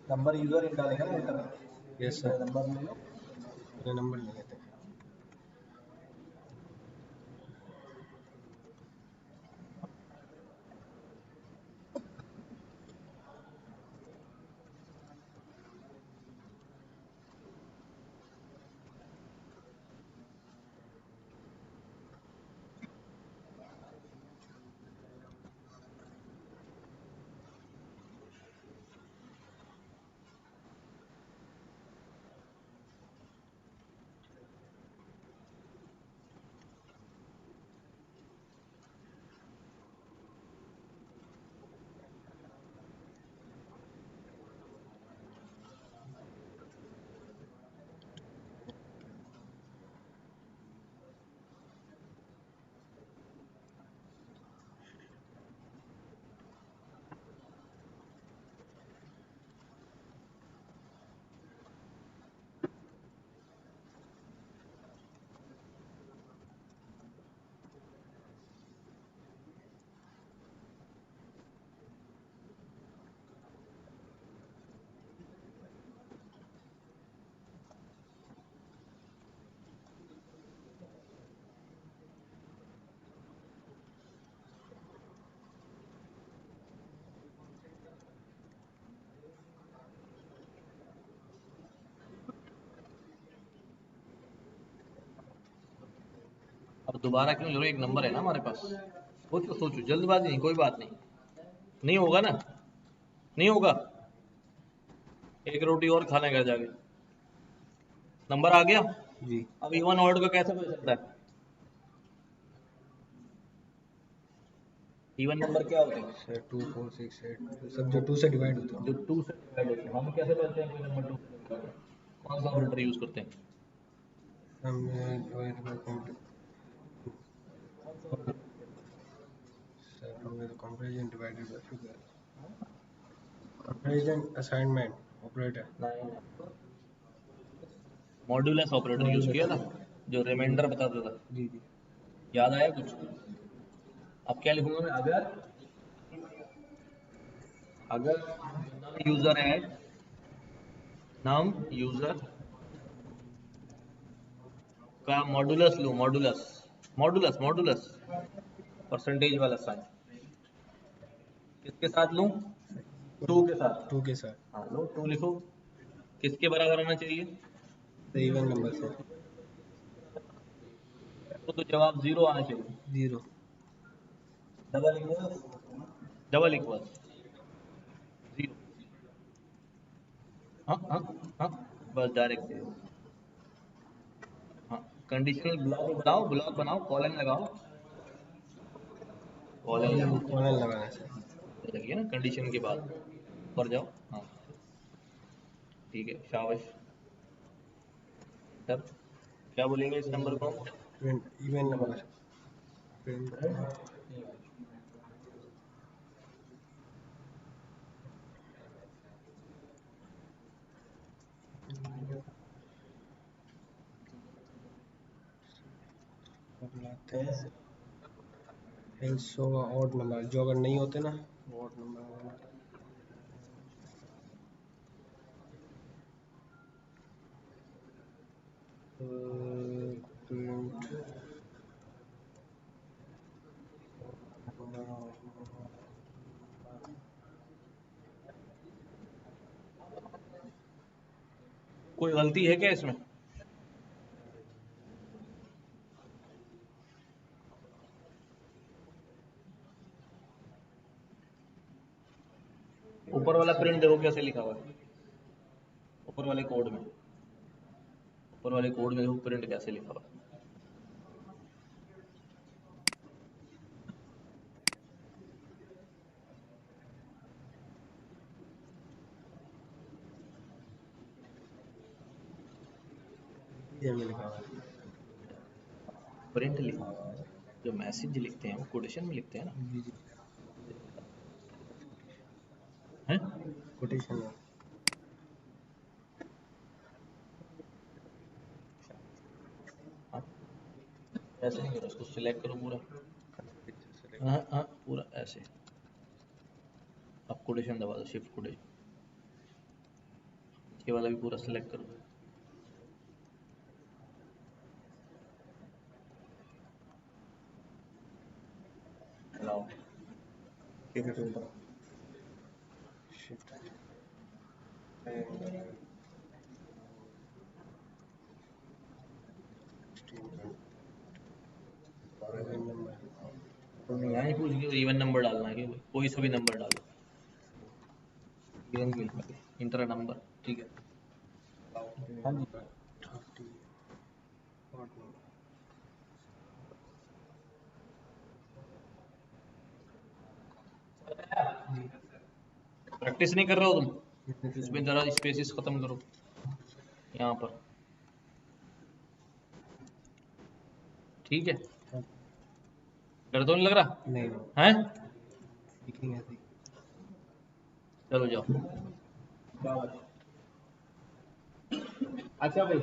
S3: नंबर यूजर डालेगा ना इंटर,
S2: यस सर,
S3: नंबर ले लो।
S2: मेरा नंबर ले लेते हैं।
S1: अब दोबारा क्यों जरूर, एक नंबर है ना हमारे पास, सोचो सोचो, जल्दबाजी नहीं, कोई बात नहीं, नहीं होगा ना, नहीं होगा, एक रोटी और खाने घर जाके। नंबर आ गया,
S2: जी
S1: अब इवन ऑड का कैसे पता चलता है? इवन नंबर क्या होते हैं?
S2: सर 2 4 6 8 सब जो 2 से डिवाइड होते हैं।
S1: जो 2 से डिवाइड होते हैं। हम कैसे करते हैं कोई नंबर 2 से डिवाइड हो? कौन सा ऑपरेटर यूज करते हैं?
S2: हम डिवाइड बाय कंप्लीट सर हमें तो comparison divided by figure comparison assignment operator
S1: modulus operator use किया था, जो रिमाइंडर बताता था।
S2: जी जी
S1: याद आया कुछ? अब क्या लिखूंगा मैं? अगर नाम यूजर है, नाम यूजर का मॉड्यूलस लूं, मॉड्यूलस मॉड्यूलस मॉड्यूलस परसेंटेज वाला साइन किसके साथ लूं? 2 के साथ।
S2: 2 के साथ
S1: हाँ लो 2 लिखो। किसके बराबर आना चाहिए?
S2: इवन नंबर से
S1: तो जवाब 0 आना चाहिए।
S2: 0
S1: डबल इक्वल, डबल इक्वल 0। हाँ हाँ हाँ, बस डायरेक्ट 0। हाँ, कंडीशनल ब्लॉक बनाओ, ब्लॉक बनाओ, कॉलन लगाओ, कॉलन
S2: कॉलन लगाना सर
S1: लगी ना कंडीशन के बाद। ऊपर जाओ। हाँ ठीक है, शाबाश। तब क्या बोलेंगे इस नंबर को?
S2: इवन नंबर बनाते हैं एल्सो ऑड नंबर जो अगर नहीं होते ना ऑड नंबर प्रिंट
S1: कोई गलती है क्या इसमें? ऊपर वाला प्रिंट देखो कैसे लिखा हुआ है। ऊपर वाले कोड में, ऊपर वाले कोड में देखो प्रिंट कैसे लिखा हुआ है।
S2: ये में लिखा हुआ है
S1: प्रिंट लिखा हुआ है। जो मैसेज लिखते हैं वो कोटेशन में लिखते हैं ना।
S2: जी जी
S1: हैं?
S2: कोटेशन में
S1: हाँ, ऐसे नहीं करो, उसको सिलेक्ट करो पूरा।
S2: सेलेक्ट
S1: हाँ हाँ, पूरा ऐसे। अब कोटेशन दबा दो, शिफ्ट कोटेशन। ये वाला भी पूरा सिलेक्ट करो। चलाओ। ठीक है, फिर
S2: शिफ्ट
S1: तो यहाँ ही पूछ लियो, इवन नंबर डालना है कि कोई सा भी नंबर डालो। इवन मिल इंटर नंबर, ठीक है। हाँ जी।
S2: 30
S1: प्रैक्टिस नहीं कर रहे हो तुम? इसमें जरा स्पेसिस खत्म करो यहाँ पर, ठीक है। डर तो नहीं लग रहा
S2: नहीं
S1: है?
S2: लिखनी है
S1: चलो जाओ। अच्छा भाई,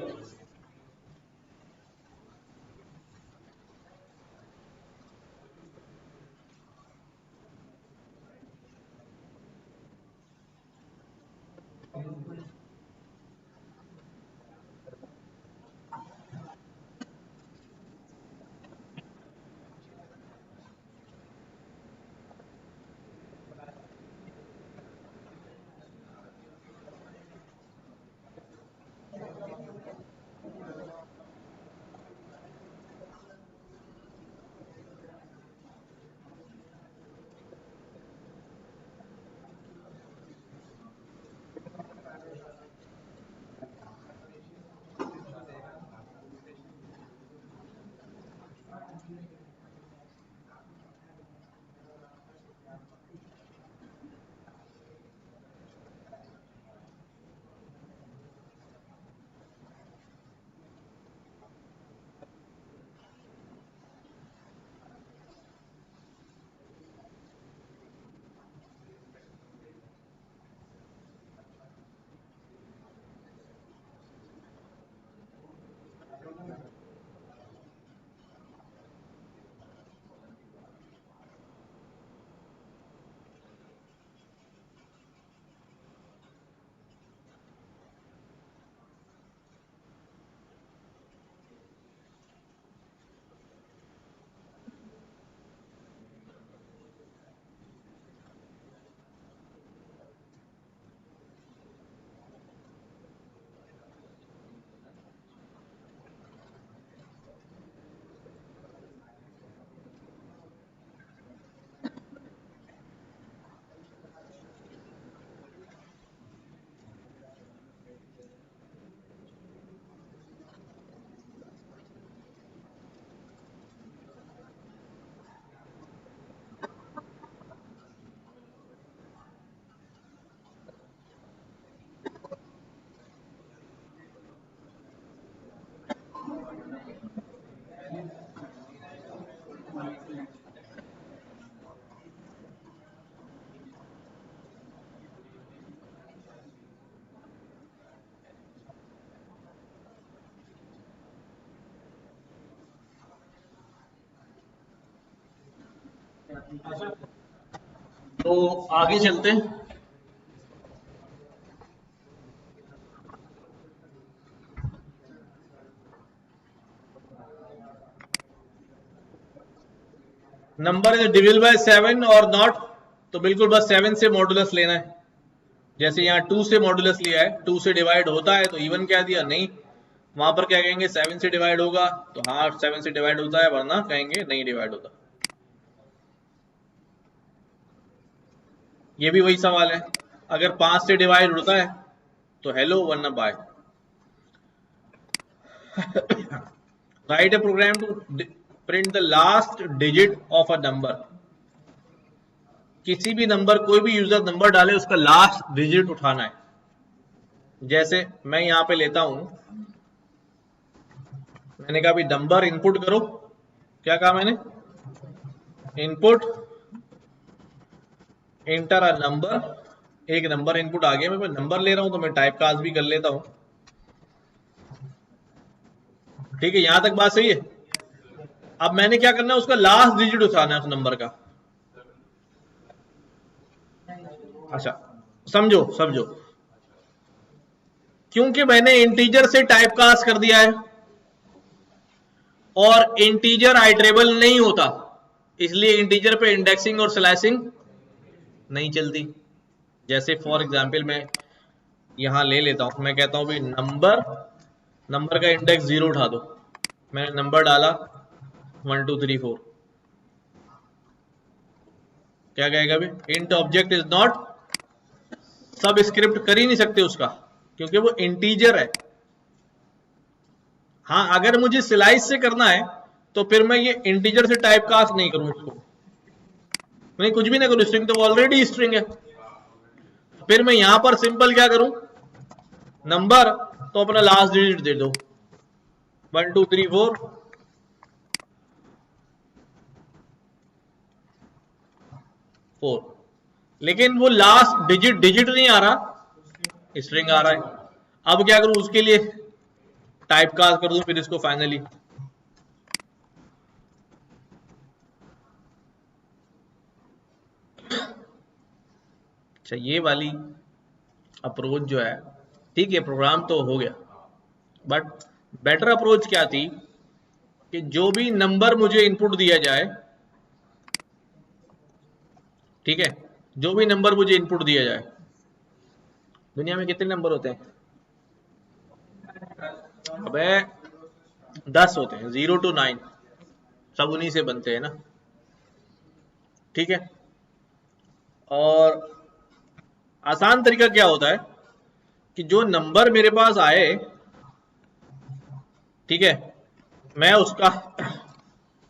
S1: तो आगे चलते हैं। नंबर इज डिविजिबल बाय 7 और नॉट, तो बिल्कुल बस 7 से मॉडुलस लेना है। जैसे यहाँ 2 से मॉडुलस लिया है, 2 से डिवाइड होता है तो इवन क्या दिया, नहीं, वहां पर क्या कहेंगे 7 से डिवाइड होगा, तो हाँ 7 से डिवाइड होता है, वरना कहेंगे नहीं डिवाइड होता। ये भी वही सवाल है, अगर 5 से डिवाइड होता है तो हेलो वरना bye. Write a program to print the last digit of a number. किसी भी नंबर, कोई भी यूजर नंबर डाले, उसका लास्ट डिजिट उठाना है। जैसे मैं यहां पे लेता हूं, मैंने कहा भी नंबर इनपुट करो, क्या कहा मैंने, इनपुट एंटर अ नंबर, एक नंबर इनपुट आ गया, मैं नंबर ले रहा हूं तो मैं टाइप कास्ट भी कर लेता हूं। ठीक है, यहां तक बात सही है। अब मैंने क्या करना है, उसका लास्ट डिजिट उठाना है उस नंबर का। अच्छा समझो समझो, क्योंकि मैंने इंटीजर से टाइप कास्ट कर दिया है और इंटीजर आइटरेबल नहीं होता, इसलिए इंटीजर पे इंडेक्सिंग और स्लाइसिंग नहीं चलती। जैसे फॉर एग्जांपल मैं यहां ले लेता हूं, मैं कहता हूं भी नंबर का इंडेक्स 0 उठा दो, मैंने नंबर डाला 1 2 3 4, क्या कहेगा भी, इंट ऑब्जेक्ट इज नॉट, सब स्क्रिप्ट कर ही नहीं सकते उसका, क्योंकि वो इंटीजर है। हाँ अगर मुझे स्लाइस से करना है तो फिर मैं ये इंटीजर से टाइप कास्ट नहीं करूं उसको, मैं कुछ भी ना करूं, स्ट्रिंग तो ऑलरेडी स्ट्रिंग है। फिर मैं यहां पर सिंपल क्या करूं, नंबर तो अपना लास्ट डिजिट दे दो 1 2 3 4, लेकिन वो लास्ट डिजिट नहीं आ रहा, स्ट्रिंग आ रहा है। अब क्या करूं, उसके लिए टाइप कास्ट कर दूं फिर इसको फाइनली। अच्छा ये वाली अप्रोच जो है, ठीक है प्रोग्राम तो हो गया, बट बेटर अप्रोच क्या थी कि जो भी नंबर मुझे इनपुट दिया जाए, ठीक है, जो भी नंबर मुझे इनपुट दिया जाए, दुनिया में कितने नंबर होते हैं, अबे 10 होते हैं, 0 to 9, सब उन्हीं से बनते हैं ना, ठीक है। और आसान तरीका क्या होता है कि जो नंबर मेरे पास आए, ठीक है, मैं उसका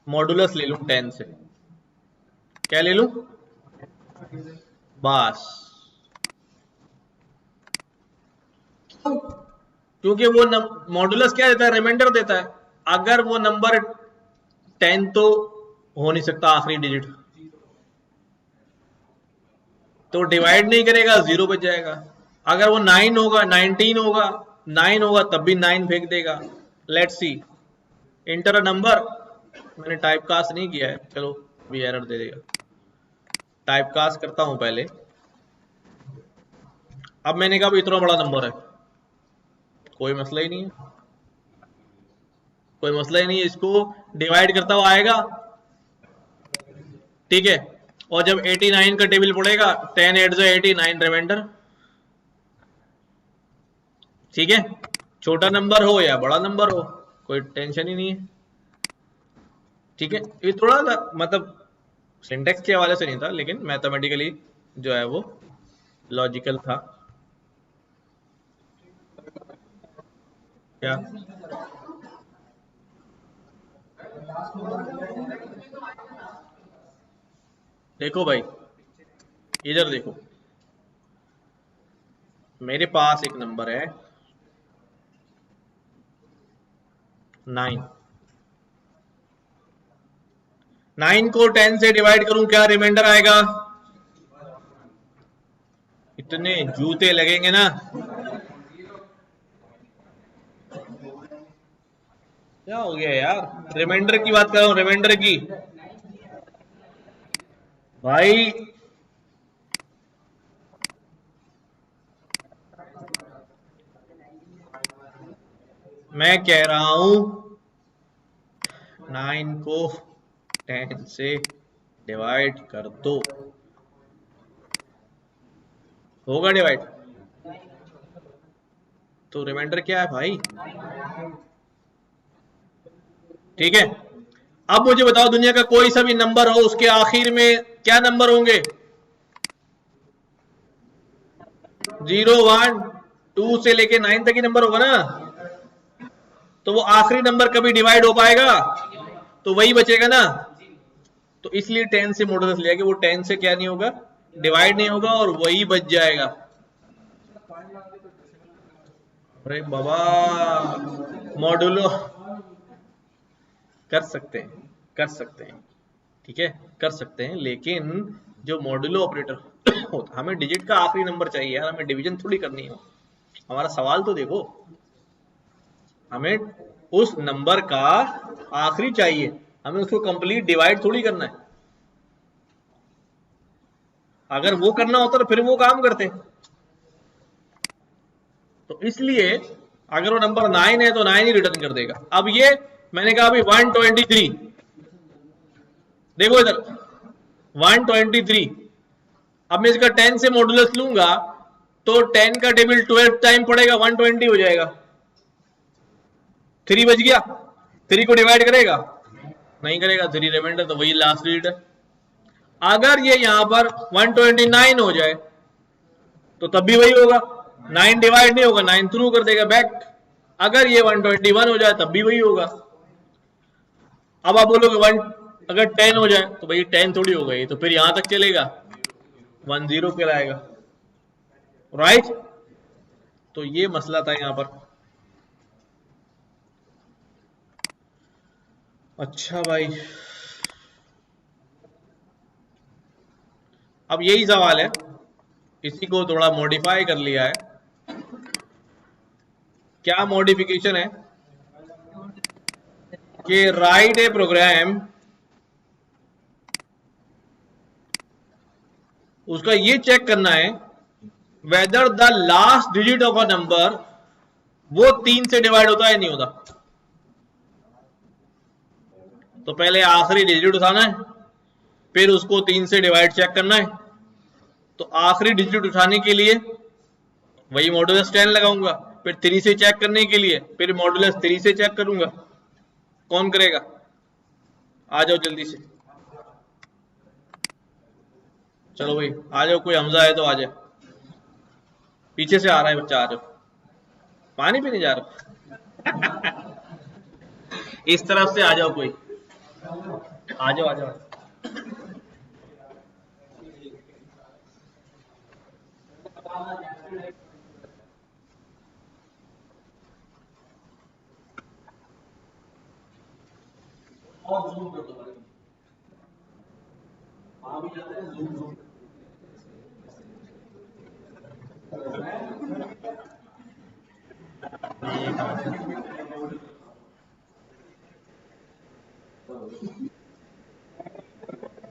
S1: मॉडुलस ले लूं 10 से, क्या ले लूं, बस, क्योंकि वो मॉडुलस क्या देता है, रिमाइंडर देता है। अगर वो नंबर 10 तो हो नहीं सकता आखिरी डिजिट, तो डिवाइड नहीं करेगा, 0 बच जाएगा। अगर वो 9 होगा, 19 होगा, 9 होगा तब भी 9 फेंक देगा। Let's see, inter a number, मैंने टाइप कास्ट नहीं किया है, चलो भी एरर दे देगा। टाइप कास्ट करता हूं पहले, अब मैंने कहा इतना बड़ा नंबर है, कोई मसला ही नहीं है, कोई मसला ही नहीं है, इसको डिवाइड करता हुआ आएगा, ठीक है। और जब 89 का टेबल पड़ेगा, 10 8 89 रिमाइंडर, ठीक है, छोटा नंबर हो या बड़ा नंबर हो कोई टेंशन ही नहीं है, ठीक है। ये थोड़ा सा मतलब सिंटेक्स के हवाले से नहीं था, लेकिन मैथमेटिकली जो है वो लॉजिकल था। क्या देखो भाई, इधर देखो, मेरे पास एक नंबर है 9, 9 को 10 से डिवाइड करूं, क्या रिमाइंडर आएगा, इतने जूते लगेंगे ना, क्या हो गया यार, रिमाइंडर की बात कर रहा हूं, रिमाइंडर की, भाई मैं कह रहा हूं 9 को 10 से डिवाइड कर दो, होगा डिवाइड? तो रिमाइंडर क्या है भाई? ठीक है, अब मुझे बताओ दुनिया का कोई सा भी नंबर हो, उसके आखिर में क्या नंबर होंगे? 0 1 2 से लेके 9 तक ही नंबर होगा ना। तो वो आखिरी नंबर कभी डिवाइड हो पाएगा? तो वही बचेगा ना। तो इसलिए 10 से मॉडुलस लिया कि वो 10 से क्या नहीं होगा, डिवाइड नहीं होगा, और वही बच जाएगा। अरे बाबा, मॉडुलो कर सकते हैं, कर सकते हैं, ठीक है, कर सकते हैं, लेकिन जो मॉडुलो ऑपरेटर होता, हमें डिजिट का आखिरी नंबर चाहिए यार, हमें डिवीजन थोड़ी करनी है। हमारा सवाल तो देखो, हमें उस नंबर का आखिरी चाहिए, हमें उसको कंप्लीट डिवाइड थोड़ी करना है। अगर वो करना होता तो फिर वो काम करते। तो इसलिए अगर वो नंबर 9 है तो 9 ही रिटर्न कर देगा। अब ये मैंने कहा अभी 123, देखो इधर 123, अब मैं इसका 10 से मॉडुलस लूंगा तो 10 का टेबल 12 टाइम पड़ेगा, 120 हो जाएगा। 3 बच गया, 3 को डिवाइड करेगा? नहीं करेगा, 3 रिमाइंडर, तो वही लास्ट डिजिट है। अगर ये यहां पर 129 हो जाए तो तब भी वही होगा, 9 डिवाइड नहीं होगा, 9 थ्रू कर देगा बैक। अगर ये 121 हो जाए तब भी वही होगा। अब आप बोलोगे वन, अगर 10 हो जाए तो भाई 10 थोड़ी हो गई, तो फिर यहां तक चलेगा, 10 कहलाएगा, राइट? तो ये मसला था यहां पर। अच्छा भाई, अब यही सवाल है, इसी को थोड़ा मॉडिफाई कर लिया है। क्या मॉडिफिकेशन है कि राइट ए प्रोग्राम, उसका ये चेक करना है whether the last digit of a number वो 3 से डिवाइड होता है या नहीं होता। तो पहले आखिरी डिजिट उठाना है, फिर उसको 3 से डिवाइड चेक करना है। तो आखिरी डिजिट उठाने के लिए वही मॉडुलस 10 लगाऊंगा, फिर 3 से चेक करने के लिए फिर मॉडुलस 3 से चेक करूंगा। कौन करेगा? आ जाओ जल्दी से, चलो भाई आ जाओ, कोई हमजा है तो आ जाए, पीछे से आ रहा है बच्चा, आ जाओ, पानी पीने जा रहा इस तरफ से आ जाओ कोई, आ जाओ आ जाओ।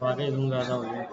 S1: वाकई जूम ज्यादा हो गया।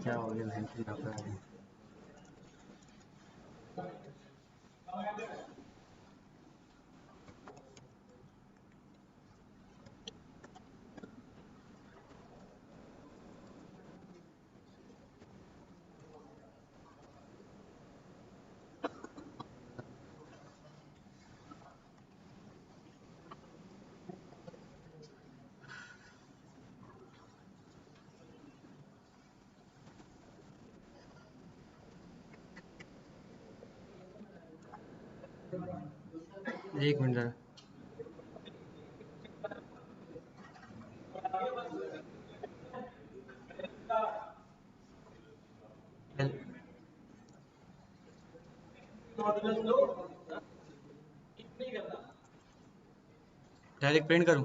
S1: क्या हो गया?
S2: एक मिनट जरा। डायरेक्ट प्रिंट करूं?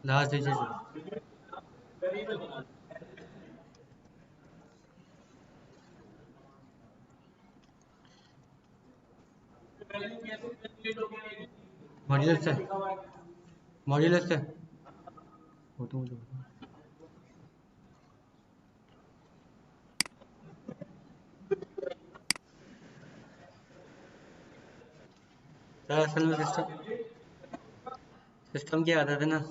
S2: Last digit. मॉड्यूलर से, मॉड्यूलर से वो तो मुझे सर असल में सिस्टम की आदत है ना।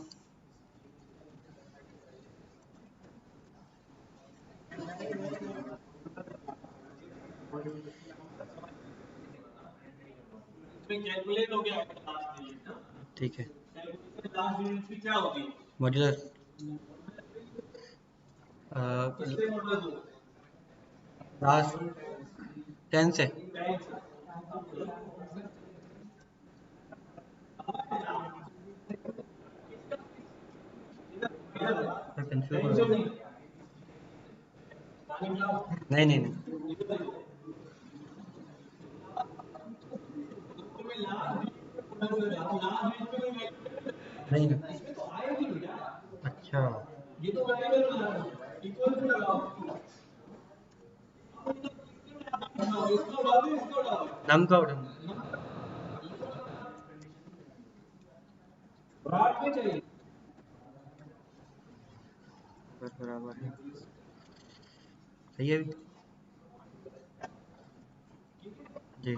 S1: कैलकुलेट हो गया
S2: ठीक है।
S1: लास्ट यूनिट की क्या होगी?
S2: मॉड्यूलर लास्ट 10 से नहीं नहीं नहीं नहीं। अच्छा नम का उठा बराबर है, सही है अभी जी।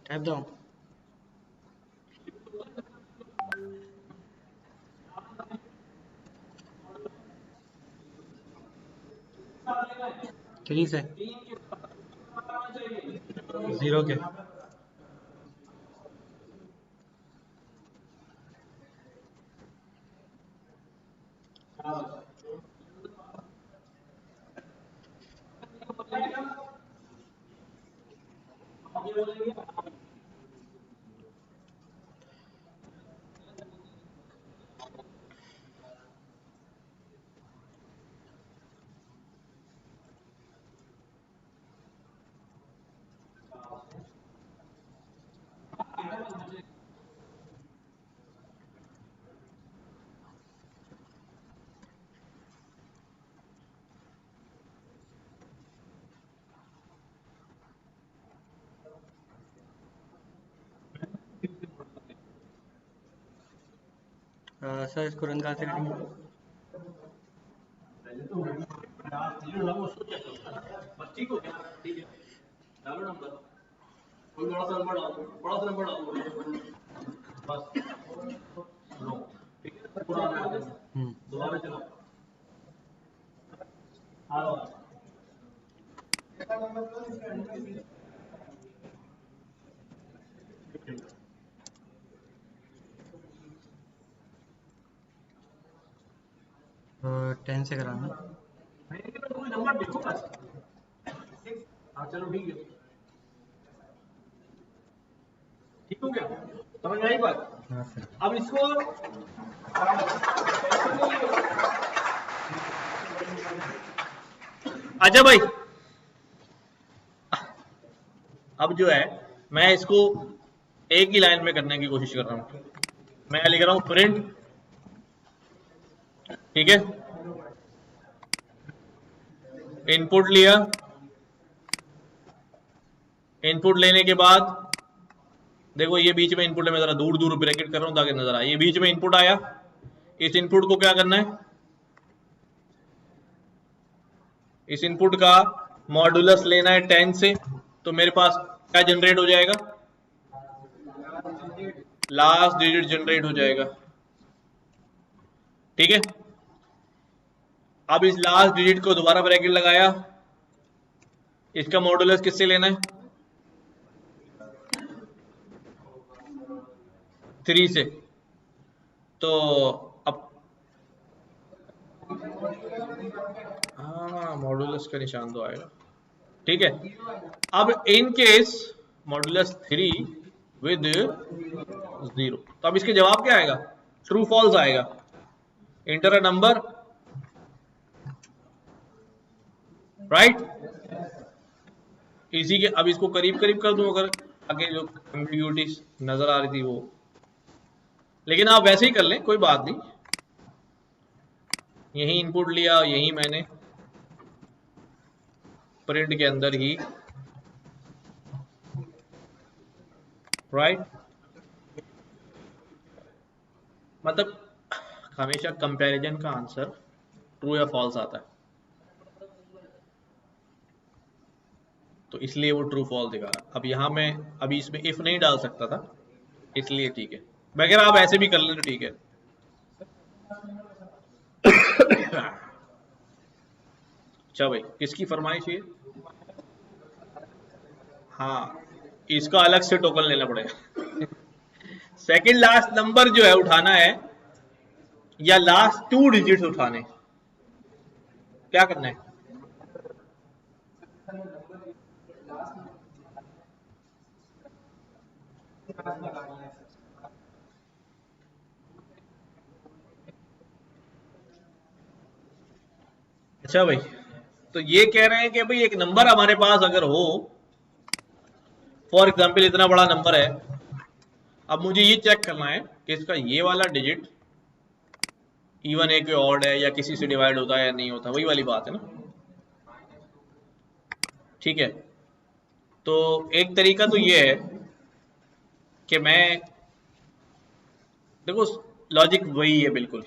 S2: टैप डाउन थ्री से 0 के सर इसको रन कहाँ से करेंगे?
S1: ठीक हो गया, ठीक है, डालो नंबर, कोई बड़ा सा नंबर डालो, बड़ा सा नंबर डालो बस, लो, ठीक है, पुराना है, दोबारा चलो, आओ
S2: 10 से कराना।
S1: कोई नंबर देखो बस, हाँ चलो ठीक है, ठीक हो गया, समझ में आई बात?
S2: हाँ सर।
S1: अब इसको अच्छा भाई, अब जो है मैं इसको एक ही लाइन में करने की कोशिश कर रहा हूं। मैं लिख रहा हूं प्रिंट, ठीक है, इनपुट लिया, इनपुट लेने के बाद देखो ये बीच में इनपुट है, मैं जरा दूर दूर ब्रैकेट कर रहा हूं ताकि नजर आए। ये बीच में इनपुट आया, इस इनपुट को क्या करना है, इस इनपुट का मॉडुलस लेना है 10 से, तो मेरे पास क्या जनरेट हो जाएगा, लास्ट डिजिट जनरेट हो जाएगा, ठीक है। अब इस लास्ट डिजिट को दोबारा ब्रैकेट लगाया, इसका मॉडुलस किससे लेना है, 3 से, तो अब हाँ मॉडुलस का निशान तो आएगा, ठीक है। अब इन केस मॉडुलस 3 विद 0, तो अब इसके जवाब क्या आएगा, ट्रू फॉल्स आएगा। इंटर अ नंबर, राइट, इसी के अब इसको करीब करीब कर दूं, अगर आगे जो एम्बिग्यूटी नजर आ रही थी वो, लेकिन आप वैसे ही कर लें, कोई बात नहीं। यही इनपुट लिया, यही मैंने प्रिंट के अंदर ही, राइट, मतलब हमेशा कंपैरिजन का आंसर ट्रू या फॉल्स आता है, तो इसलिए वो ट्रू फॉल्स दिखा रहा है। अब यहां मैं अभी इसमें इफ नहीं डाल सकता था, इसलिए ठीक है, अगर आप ऐसे भी कर लें तो ठीक है। अच्छा भाई, किसकी फरमाइश है, हाँ इसका अलग से टोकन लेना पड़ेगा। सेकंड लास्ट नंबर जो है उठाना है, या लास्ट 2 डिजिट्स उठाने, क्या करना है, अच्छा भाई, तो ये कह रहे हैं कि भाई एक नंबर हमारे पास अगर हो, फॉर एग्जाम्पल इतना बड़ा नंबर है, अब मुझे ये चेक करना है कि इसका ये वाला डिजिट इवन है कि ऑड है, या किसी से डिवाइड होता है या नहीं होता, वही वाली बात है ना, ठीक है। तो एक तरीका तो ये है कि मैं, देखो लॉजिक वही है बिल्कुल,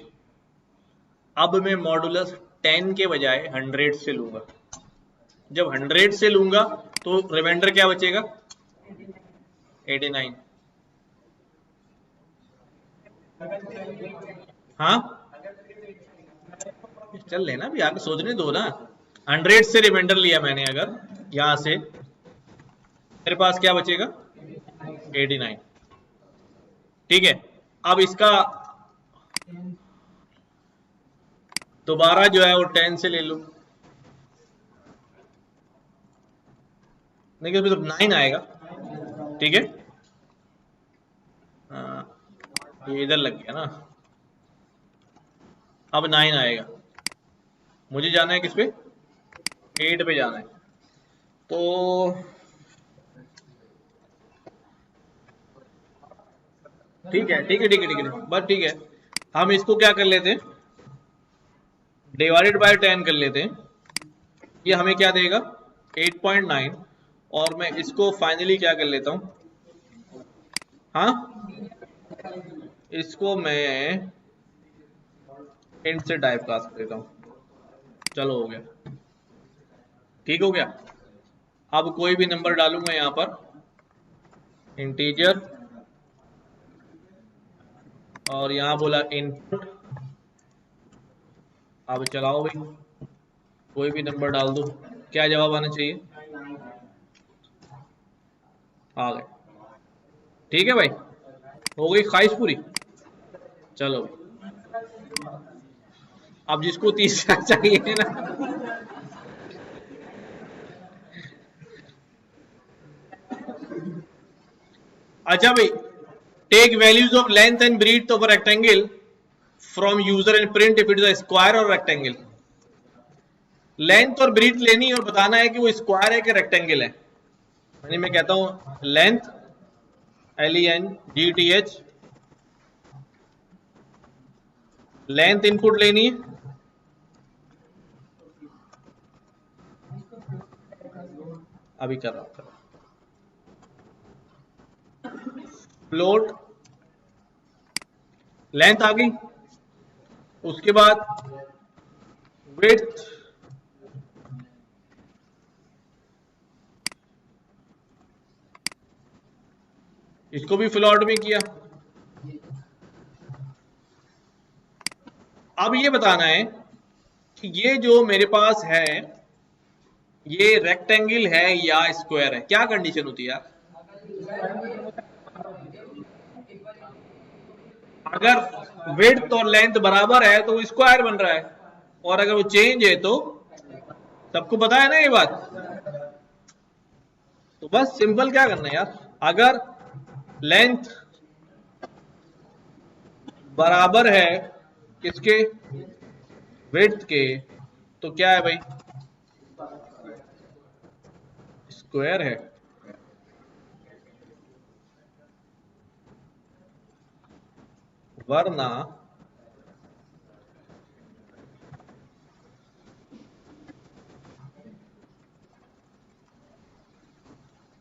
S1: अब मैं मॉडुलस 10 के बजाय 100 से लूंगा। जब 100 से लूंगा तो रिमाइंडर क्या बचेगा, 89, हाँ चल लेना भी, आगे सोचने दो ना। 100 से रिमाइंडर लिया मैंने, अगर यहां से मेरे पास क्या बचेगा, 89, ठीक है। अब इसका दोबारा जो है वो 10 से ले लो, नहीं तो 9 आएगा, ठीक है, ये इधर लग गया ना, अब 9 आएगा, मुझे जाना है किस पे, 8 पे जाना है, तो ठीक है ठीक है ठीक है ठीक है, बस ठीक है, हम इसको क्या कर लेते हैं, डिवाइडेड बाय 10 कर लेते हैं, ये हमें क्या देगा 8.9, और मैं इसको फाइनली क्या कर लेता हूं, हाँ इसको मैं इंट से टाइप कास्ट कर देता हूं, चलो हो गया, ठीक हो गया। अब कोई भी नंबर डालूंगा यहां पर, इंटीजर, और यहां बोला इनपुट, अब चलाओ भाई, कोई भी नंबर डाल दो, क्या जवाब आना चाहिए, आ गए, ठीक है भाई, हो गई ख्वाहिश पूरी, चलो भाई, अब जिसको 30 चाहिए ना, अच्छा भाई, take values of length and breadth of rectangle from user and print if it is a square और रेक्टेंगल। लेंथ और ब्रीथ लेनी और बताना है कि वो स्क्वायर है कि रेक्टेंगल है, यानी मैं कहता हूं लेंथ LENGTH, लेंथ इनपुट लेनी है, अभी कर रहा हूं, फ्लोट लेंथ आ गई, उसके बाद विड्थ, इसको भी फ्लोट में किया। अब ये बताना है कि ये जो मेरे पास है ये रेक्टेंगल है या स्क्वायर है, क्या कंडीशन होती है यार? अगर विड्थ और लेंथ बराबर है तो वो स्क्वायर बन रहा है, और अगर वो चेंज है तो, सबको पता है ना ये बात? तो बस सिंपल क्या करना है यार, अगर लेंथ बराबर है किसके, विड्थ के, तो क्या है भाई, स्क्वायर है। वरना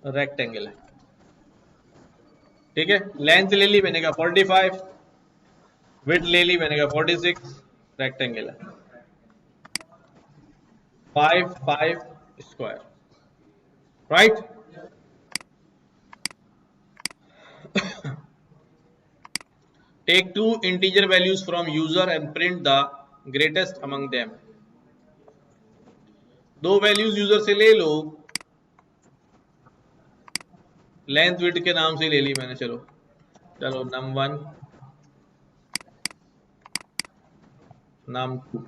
S1: रेक्टेंगल है। ठीक है, लेंथ ले ली मैंने कहा 45, विड्थ ले ली मैंने कहा 46, रेक्टेंगल है 5 5 square, right. Take two integer values from user and print the greatest among them. दो वैल्यूज यूजर से ले लो, लेंथ विड्थ के नाम से ले ली मैंने, चलो चलो num1 num2,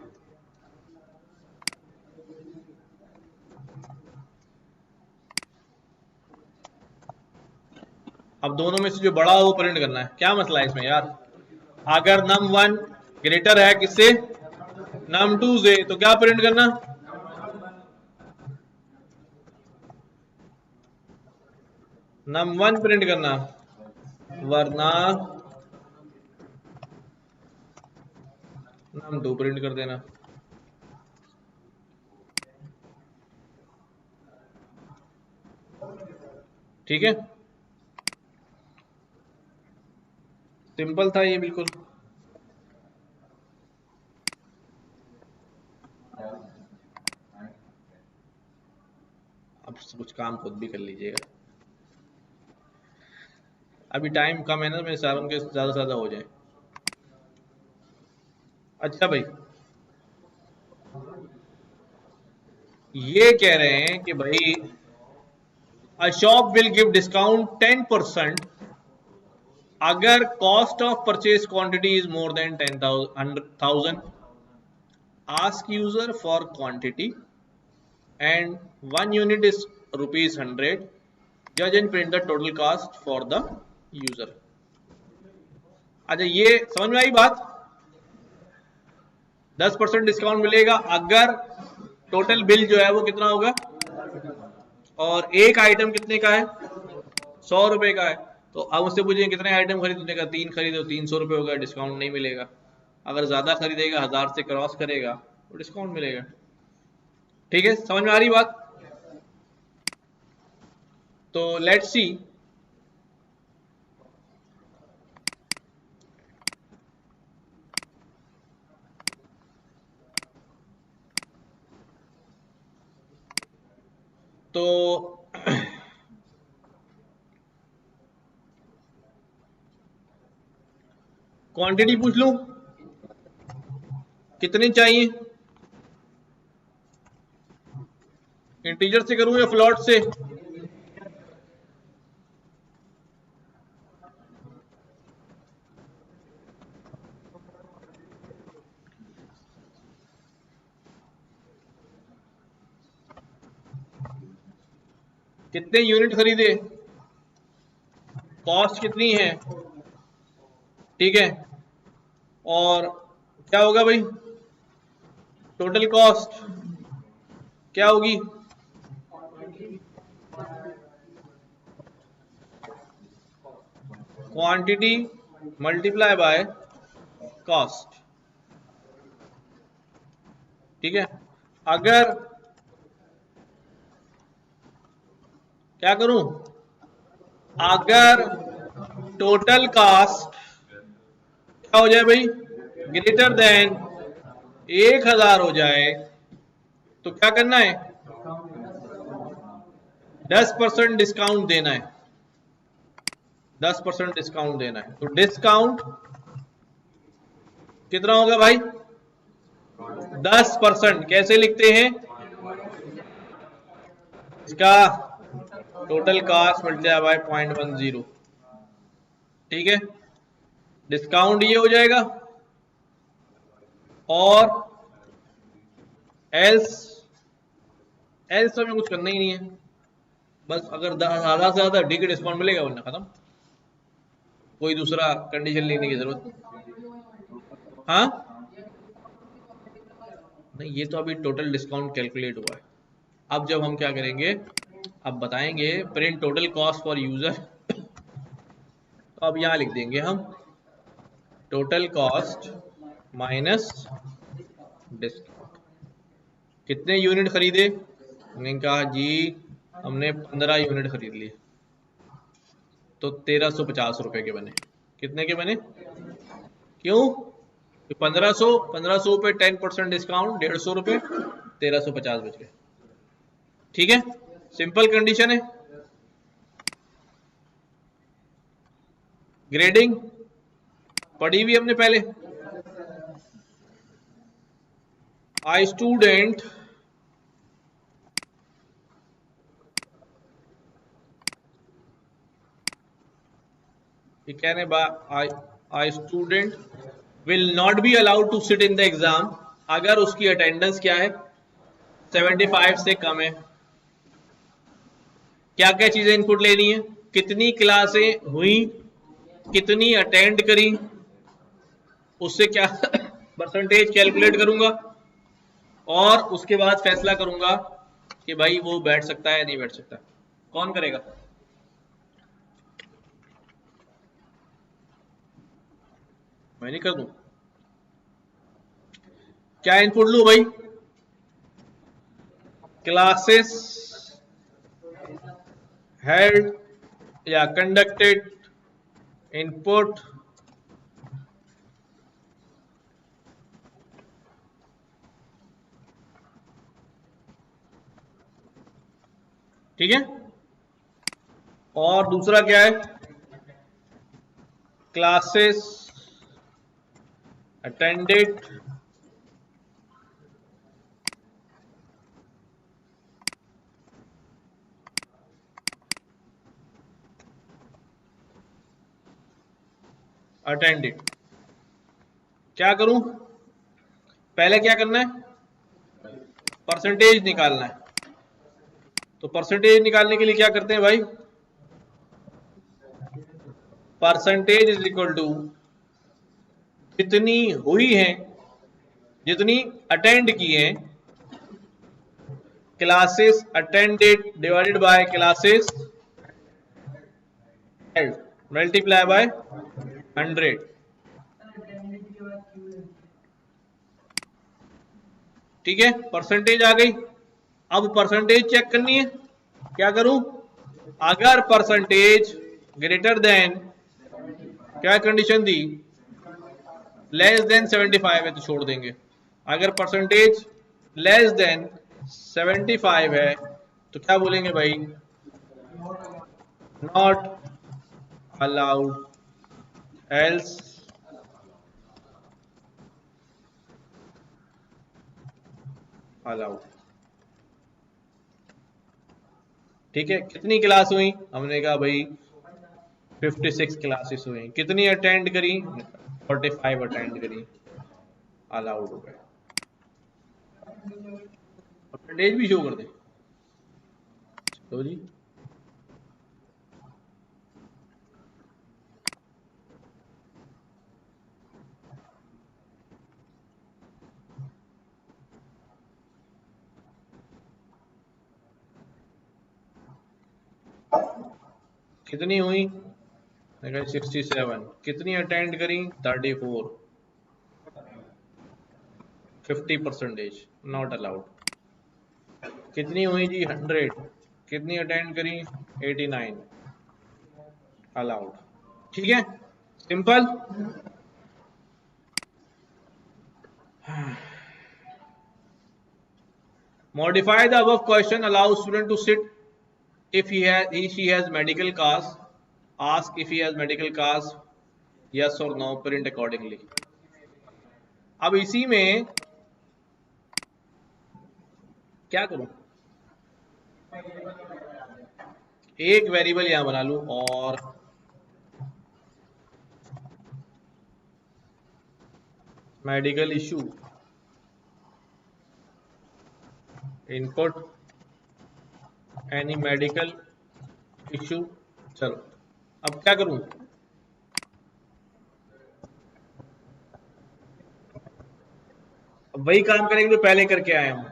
S1: अब दोनों में से जो बड़ा हो वो प्रिंट करना है। क्या मसला है इसमें यार, अगर num1 ग्रेटर है किससे, num2 से, तो क्या प्रिंट करना, num1 प्रिंट करना, वरना num2 प्रिंट कर देना। ठीक है, सिंपल था ये बिल्कुल। अब कुछ काम खुद भी कर लीजिएगा, अभी टाइम कम है ना, मैं चाह रहा हूं कि ज्यादा से ज्यादा हो जाए। अच्छा भाई, ये कह रहे हैं कि भाई अ शॉप विल गिव डिस्काउंट 10% अगर cost of purchase quantity is more then 10,000, ask user for quantity and 1 unit is rupees 100, judge and print the total cost for the user। अच्छा, ये समझ में आई बात? 10% डिस्काउंट मिलेगा अगर टोटल बिल जो है वो कितना होगा, और एक आइटम कितने का है, 100 रुपए का है। तो अब उससे पूछेंगे कितने आइटम खरीदने का, 3 खरीदो, 300 रुपए होगा, डिस्काउंट नहीं मिलेगा। अगर ज्यादा खरीदेगा, 1000 से क्रॉस करेगा, तो डिस्काउंट मिलेगा। ठीक है, समझ में आ रही बात? तो लेट्स सी, तो क्वांटिटी पूछ लूं कितनी चाहिए, इंटीजर से करूं या फ्लोट से? कितने यूनिट खरीदे, कॉस्ट कितनी है, ठीक है, और क्या होगा भाई, टोटल कॉस्ट क्या होगी, क्वांटिटी मल्टीप्लाई बाय कॉस्ट। ठीक है, अगर क्या करूं, अगर टोटल कॉस्ट क्या हो जाए भाई, ग्रेटर देन 1000 हो जाए, तो क्या करना है, 10% डिस्काउंट देना है, 10% डिस्काउंट देना है। तो डिस्काउंट कितना होगा भाई, 10%। कैसे लिखते हैं, इसका टोटल कॉस्ट मल्टीप्लाई बाय 0.10। ठीक है, डिस्काउंट ये हो जाएगा, और एल्स एल्स हमें कुछ करना ही नहीं है, बस अगर ज्यादा से ज्यादा डी का डिस्काउंट मिलेगा वरना खत्म, कोई दूसरा कंडीशन लेने की जरूरत। हाँ नहीं, ये तो अभी टोटल डिस्काउंट कैलकुलेट हुआ है। अब जब हम क्या करेंगे, अब बताएंगे print total cost for user, तो अब यहां लिख देंगे हम टोटल कॉस्ट माइनस डिस्काउंट। कितने यूनिट खरीदे, हमने कहा जी हमने 15 यूनिट खरीद लिए, तो 1350 रुपए के बने। कितने के बने, क्यों, 1500 पे 10% डिस्काउंट 150 रुपए, 1350 बच गए। ठीक है, सिंपल कंडीशन है। ग्रेडिंग पढ़ी भी हमने पहले, आई स्टूडेंट ये कहने आई student will not be allowed to sit in the exam, अगर उसकी अटेंडेंस क्या है 75 से कम है। क्या क्या चीजें इनपुट लेनी है, कितनी क्लासें हुई, कितनी अटेंड करी, उससे क्या परसेंटेज कैलकुलेट करूंगा, और उसके बाद फैसला करूंगा कि भाई वो बैठ सकता है या नहीं बैठ सकता। कौन करेगा, मैं नहीं कर दूं, क्या इनपुट लू भाई, क्लासेस हेल्ड या कंडक्टेड, इनपुट ठीक है, और दूसरा क्या है, क्लासेस अटेंडेड अटेंडेड। क्या करूं, पहले क्या करना है, परसेंटेज निकालना है। तो परसेंटेज निकालने के लिए क्या करते हैं भाई, परसेंटेज इज इक्वल टू जितनी हुई है, जितनी अटेंड की है, classes attended divided by classes held multiply by 100। ठीक है, परसेंटेज आ गई। अब परसेंटेज चेक करनी है, क्या करूं, अगर परसेंटेज ग्रेटर देन, क्या कंडीशन दी, लेस देन 75 है तो छोड़ देंगे, अगर परसेंटेज लेस देन 75 है तो क्या बोलेंगे भाई, नॉट अलाउड, एल्स अलाउड। ठीक है, कितनी क्लास हुई, हमने कहा भाई 56 क्लासेस हुई, कितनी अटेंड करी, 45 अटेंड करी, अलाउड हो गए। परसेंटेज भी शो कर दे तो जी, कितनी हुई देखा 67, कितनी अटेंड करी 34, 50%, नॉट अलाउड। कितनी हुई जी 100, कितनी अटेंड करी 89, अलाउड। ठीक है, simple. Modify the above question, allow student to sit if she has medical cause, ask if he has medical cause, yes or no, print accordingly। अब इसी में क्या करूं, एक वेरिएबल यहां बना लूं और medical issue input any medical issue. चलो अब क्या करूं, अब वही काम करेंगे जो पहले करके आए हम।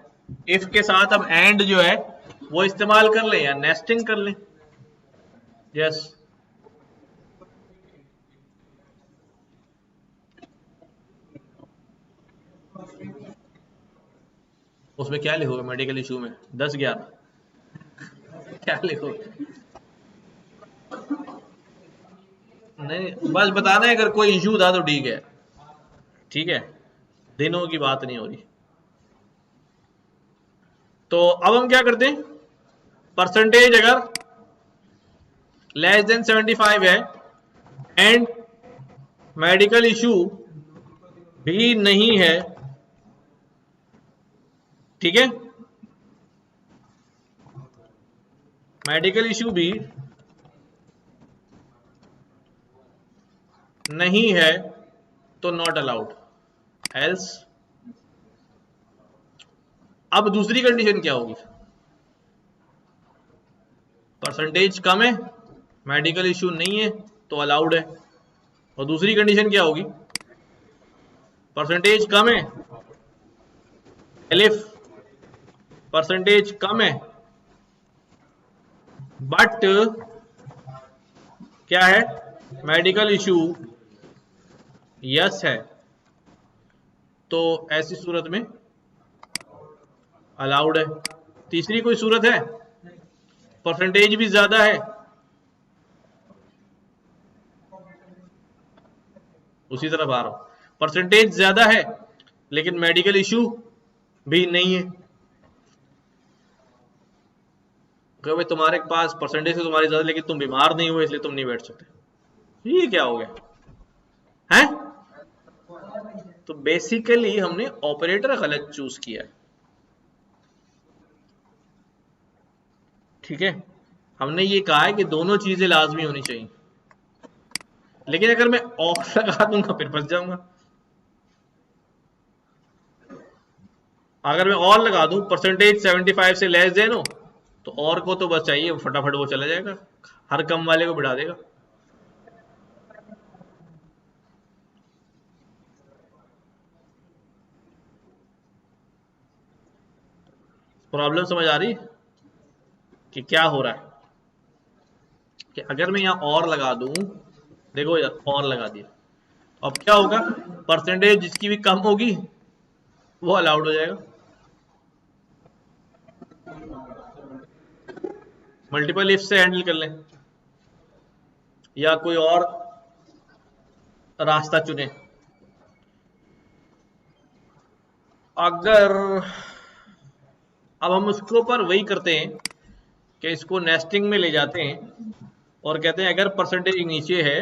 S1: इफ के साथ अब एंड जो है वो इस्तेमाल कर लें या नेस्टिंग कर लें। यस, उसमें क्या लिखोगे मेडिकल इशू में 10-11 क्या लिखोगे? नहीं, बस बताना है अगर कोई इशू था तो ठीक है, ठीक है, दिनों की बात नहीं हो रही। तो अब हम क्या करते हैं, परसेंटेज अगर लेस देन 75 है एंड मेडिकल इशू भी नहीं है, ठीक है, मेडिकल इशू भी नहीं है तो नॉट अलाउड, एल्स। अब दूसरी कंडीशन क्या होगी, परसेंटेज कम है, मेडिकल इशू नहीं है तो अलाउड है। और दूसरी कंडीशन क्या होगी, परसेंटेज कम है, एलिफ परसेंटेज कम है बट क्या है, मेडिकल इशू यस है, तो ऐसी सूरत में अलाउड है। तीसरी कोई सूरत है, परसेंटेज भी ज्यादा है, उसी तरफ आ रहा हूं, परसेंटेज ज्यादा है लेकिन मेडिकल इशू भी नहीं है। कहो भाई तुम्हारे पास परसेंटेज है तुम्हारी ज्यादा लेकिन तुम बीमार नहीं हुए इसलिए तुम नहीं बैठ सकते, ये क्या हो गया है? तो बेसिकली हमने ऑपरेटर गलत चूज किया है, ठीक है। हमने ये कहा है कि दोनों चीजें लाजमी होनी चाहिए, लेकिन अगर मैं और लगा दूंगा फिर फंस जाऊंगा। अगर मैं और लगा दूं परसेंटेज 75 से लेस देन हो तो और को तो बस चाहिए फटाफट वो चला जाएगा, हर कम वाले को बढ़ा देगा। प्रॉब्लम समझ आ रही कि क्या हो रहा है, कि अगर मैं यहां और लगा दूं, देखो यार और लगा दिया, अब क्या होगा, परसेंटेज जिसकी भी कम होगी वो अलाउड हो जाएगा। मल्टीपल इफ से हैंडल कर लें या कोई और रास्ता चुने। अगर अब हम उसके ऊपर वही करते हैं कि इसको नेस्टिंग में ले जाते हैं और कहते हैं अगर परसेंटेज नीचे है,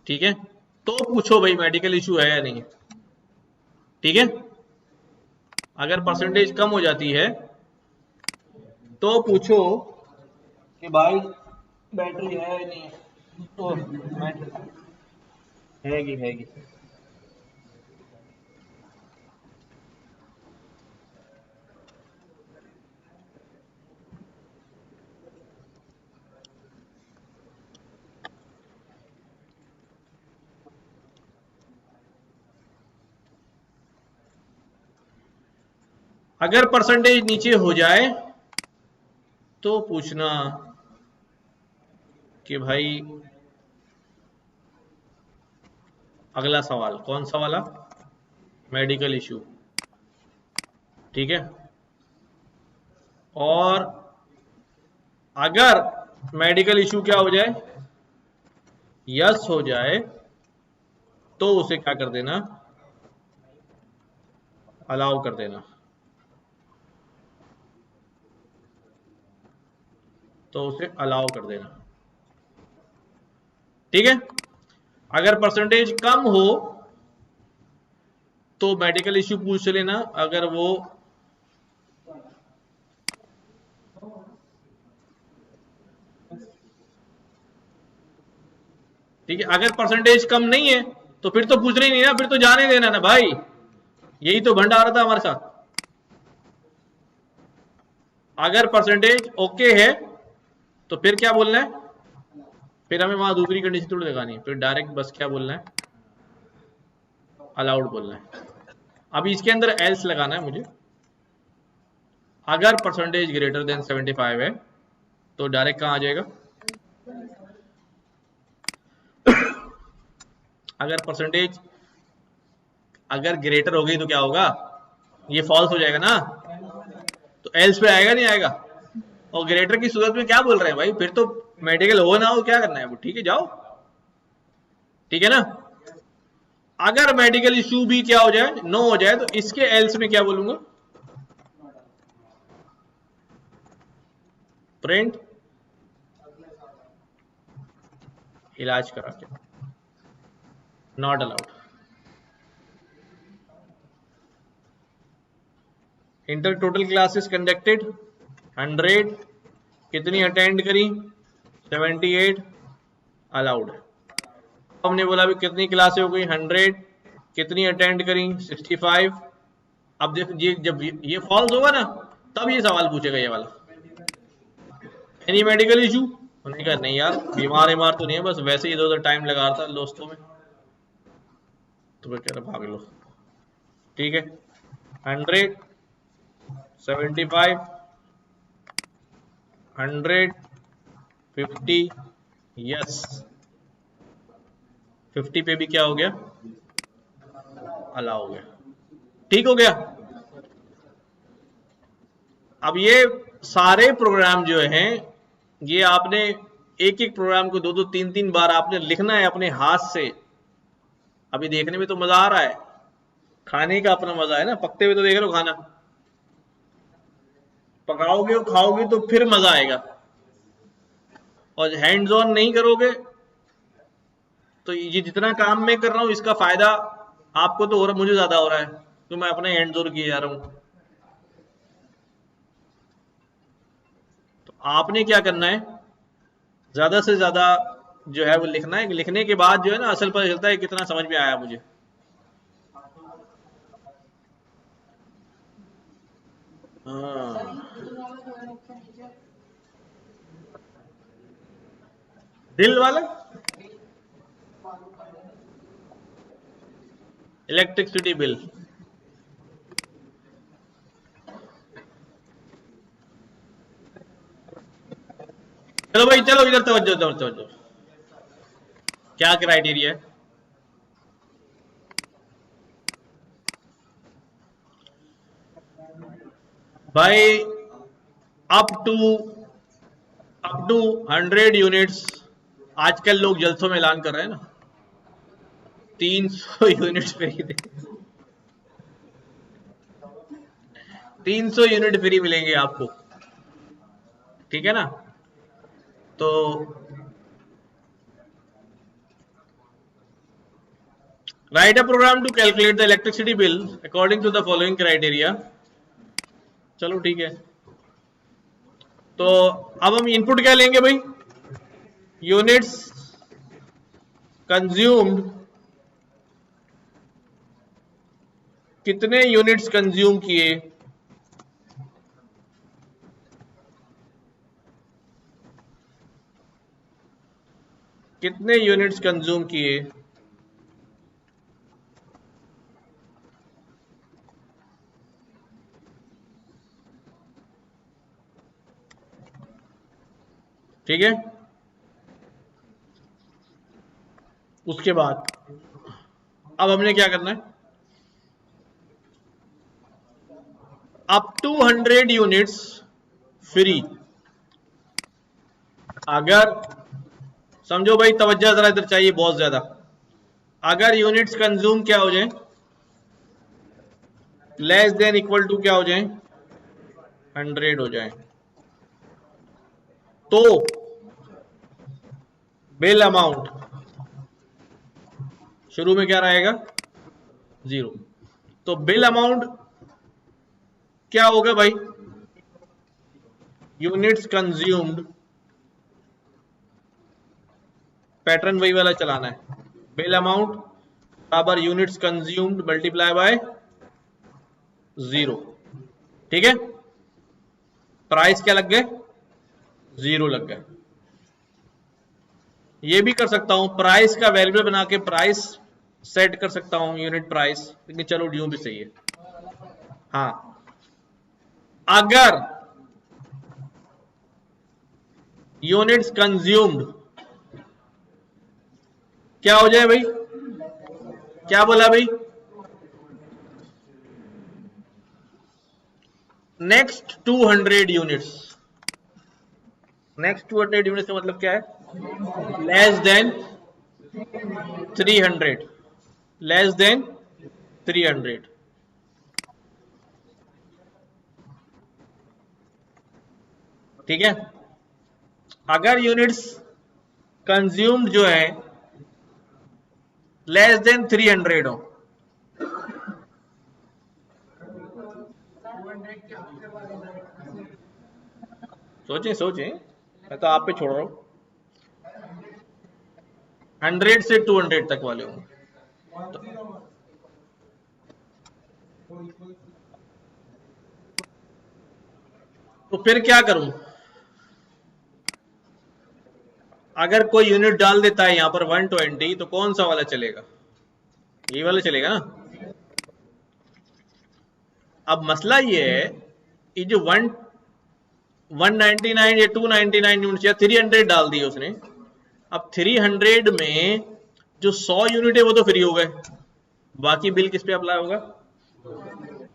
S1: ठीक है, तो पूछो भाई मेडिकल इशू है या नहीं, ठीक है। अगर परसेंटेज कम हो जाती है तो पूछो कि भाई बैटरी है या नहीं, तो हैगी। अगर परसेंटेज नीचे हो जाए तो पूछना कि भाई अगला सवाल कौन सा वाला? मेडिकल इशू, ठीक है। और अगर मेडिकल इशू क्या हो जाए, यस हो जाए, तो उसे क्या कर देना, अलाउ कर देना। तो उसे अलाउ कर देना, ठीक है। अगर परसेंटेज कम हो तो मेडिकल इश्यू पूछ लेना। अगर वो ठीक है, अगर परसेंटेज कम नहीं है तो फिर तो पूछ रही नहीं ना, फिर तो जाने देना ना भाई। यही तो भंडारा था हमारे साथ। अगर परसेंटेज ओके है तो फिर क्या बोलना है, फिर हमें वहां दूसरी कंडीशन थोड़ी लगानी है, फिर डायरेक्ट बस क्या बोलना है, अलाउड बोलना है। अभी इसके अंदर एल्स लगाना है मुझे। अगर परसेंटेज ग्रेटर देन 75 है तो डायरेक्ट कहां आ जाएगा, अगर परसेंटेज अगर ग्रेटर हो गई तो क्या होगा, ये फॉल्स हो जाएगा ना, तो एल्स पे आएगा नहीं आएगा। और ग्रेटर की सूरत में क्या बोल रहे हैं भाई, फिर तो मेडिकल हो ना हो क्या करना है वो, ठीक है जाओ, ठीक है ना। अगर मेडिकल इशू भी क्या हो जाए, नो हो जाए, तो इसके एल्स में क्या बोलूंगा, प्रिंट इलाज करा के, not allowed. Inter total classes conducted 100, कितनी अटेंड करी 78, अलाउड। हमने बोला भी कितनी क्लासें हो गई 100, कितनी अटेंड करी 65। अब देखो ये जब ये फॉल्स होगा ना तब ये सवाल पूछेगा ये वाला, एनी मेडिकल इशू। उन्होंने कहा नहीं यार, बीमार तो नहीं है, बस वैसे ही इधर उधर टाइम लगा रहा था दोस्तों में। तो मैं कह रहा भाग लो, ठीक है। 100, 75, 100, 50, यस। 50 पे भी क्या हो गया, अलाउ हो गया, ठीक हो गया। अब ये सारे प्रोग्राम जो हैं, ये आपने एक एक प्रोग्राम को 2-2 3-3 बार आपने लिखना है अपने हाथ से। अभी देखने में तो मजा आ रहा है, खाने का अपना मजा है ना, पकते हुए तो देख रहे हो खाना, पकाओगे और खाओगे तो फिर मजा आएगा। और हैंड्स ऑन नहीं करोगे तो ये जितना काम मैं कर रहा हूं इसका फायदा आपको तो हो रहा, मुझे ज्यादा हो रहा है, तो मैं अपने हैंड्स ऑन किए जा रहा हूं। तो आपने क्या करना है, ज्यादा से ज्यादा जो है वो लिखना है। लिखने के बाद जो है ना असल पता चलता है कितना समझ में आया मुझे। हाँ, दिल वाला इलेक्ट्रिसिटी बिल, चलो भाई चलो इधर तवज्जो तवज्जो, क्या क्राइटेरिया है भाई, अप टू 100 यूनिट्स। आजकल लोग जलसों में ऐलान कर रहे हैं ना 300 यूनिट्स फ्री दे, 300 यूनिट फ्री मिलेंगे आपको, ठीक है ना। तो write a program to calculate the electricity bill according to the following criteria. चलो ठीक है, तो अब हम इनपुट क्या लेंगे भाई, यूनिट्स कंज्यूम्ड, कितने यूनिट्स कंज्यूम किए, कितने यूनिट्स कंज्यूम किए, ठीक है। उसके बाद अब हमने क्या करना है, अप टू 100 यूनिट्स फ्री। अगर समझो भाई, तवज्जो जरा इधर चाहिए बहुत ज्यादा, अगर यूनिट्स कंज्यूम क्या हो जाए, लेस देन इक्वल टू क्या हो जाए, 100 हो जाए, तो बिल अमाउंट शुरू में क्या रहेगा, 0। तो बिल अमाउंट क्या होगा भाई, यूनिट्स कंज्यूम्ड, पैटर्न वही वाला चलाना है, बिल अमाउंट बराबर यूनिट्स कंज्यूम्ड मल्टीप्लाई बाय 0। ठीक है, प्राइस क्या लग गए, 0 लग गए। ये भी कर सकता हूं, प्राइस का वेरिएबल बना के प्राइस सेट कर सकता हूं, यूनिट प्राइस, लेकिन चलो ड्यू भी सही है। हाँ, अगर यूनिट्स कंज्यूम्ड क्या हो जाए भाई, क्या बोला भाई, नेक्स्ट 200 यूनिट्स, नेक्स्ट 200 यूनिट्स का मतलब क्या है, लेस देन 300, लेस देन 300। ठीक है, अगर यूनिट्स कंज्यूम्ड जो है लेस देन 300 हो, सोचें सोचें, मैं तो आप पे छोड़ रहा हूं, 100 से 200 तक वाले होंगे, तो फिर क्या करूं, अगर कोई यूनिट डाल देता है यहां पर 120, तो कौन सा वाला चलेगा, ये वाला चलेगा ना। अब मसला ये है, ये जो 199 या 299 यूनिट या 300 डाल दिए उसने, अब 300 में जो 100 यूनिट है वो तो फ्री हो गए, बाकी बिल किस पे अप्लाई होगा,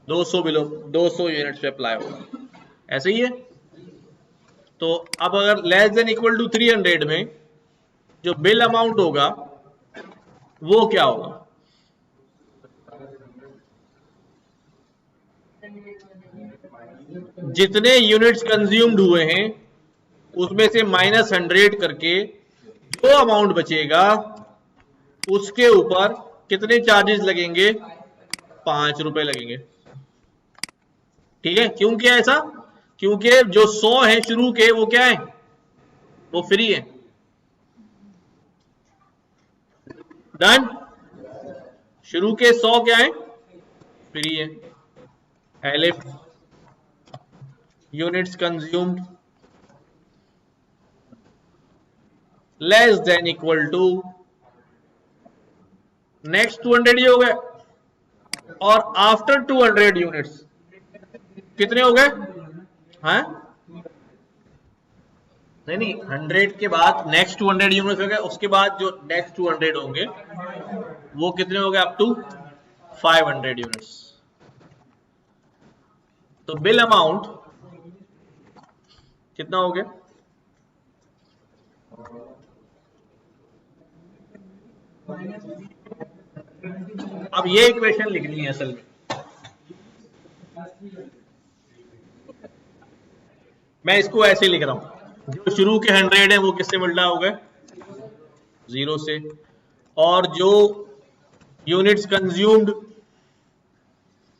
S1: 200 बिलो 200 यूनिट पे अप्लाई होगा, ऐसे ही है। तो अब अगर लेस देन इक्वल टू 300 में जो बिल अमाउंट होगा वो क्या होगा, जितने यूनिट्स कंज्यूम्ड हुए हैं उसमें से -100 करके जो अमाउंट बचेगा उसके ऊपर कितने चार्जेस लगेंगे, 5 रुपए लगेंगे। ठीक है, क्यों किया ऐसा, क्योंकि जो 100 है शुरू के वो क्या है, वो फ्री है। डन, शुरू के 100 क्या है, फ्री है। Elif units consumed less than equal to next 200 ये हो गए, और आफ्टर 200 यूनिट्स कितने हो गए, हाँ नहीं 100 के बाद नेक्स्ट 200 यूनिट्स हो गए, उसके बाद जो नेक्स्ट 200 होंगे वो कितने हो गए, अप टू 500 यूनिट्स। तो बिल अमाउंट कितना हो गया, अब ये इक्वेशन लिखनी है असल में, मैं इसको ऐसे लिख रहा हूं, जो शुरू के 100 है वो किससे मल्टीप्लाई हो गए, 0 से, और जो यूनिट्स कंज्यूम्ड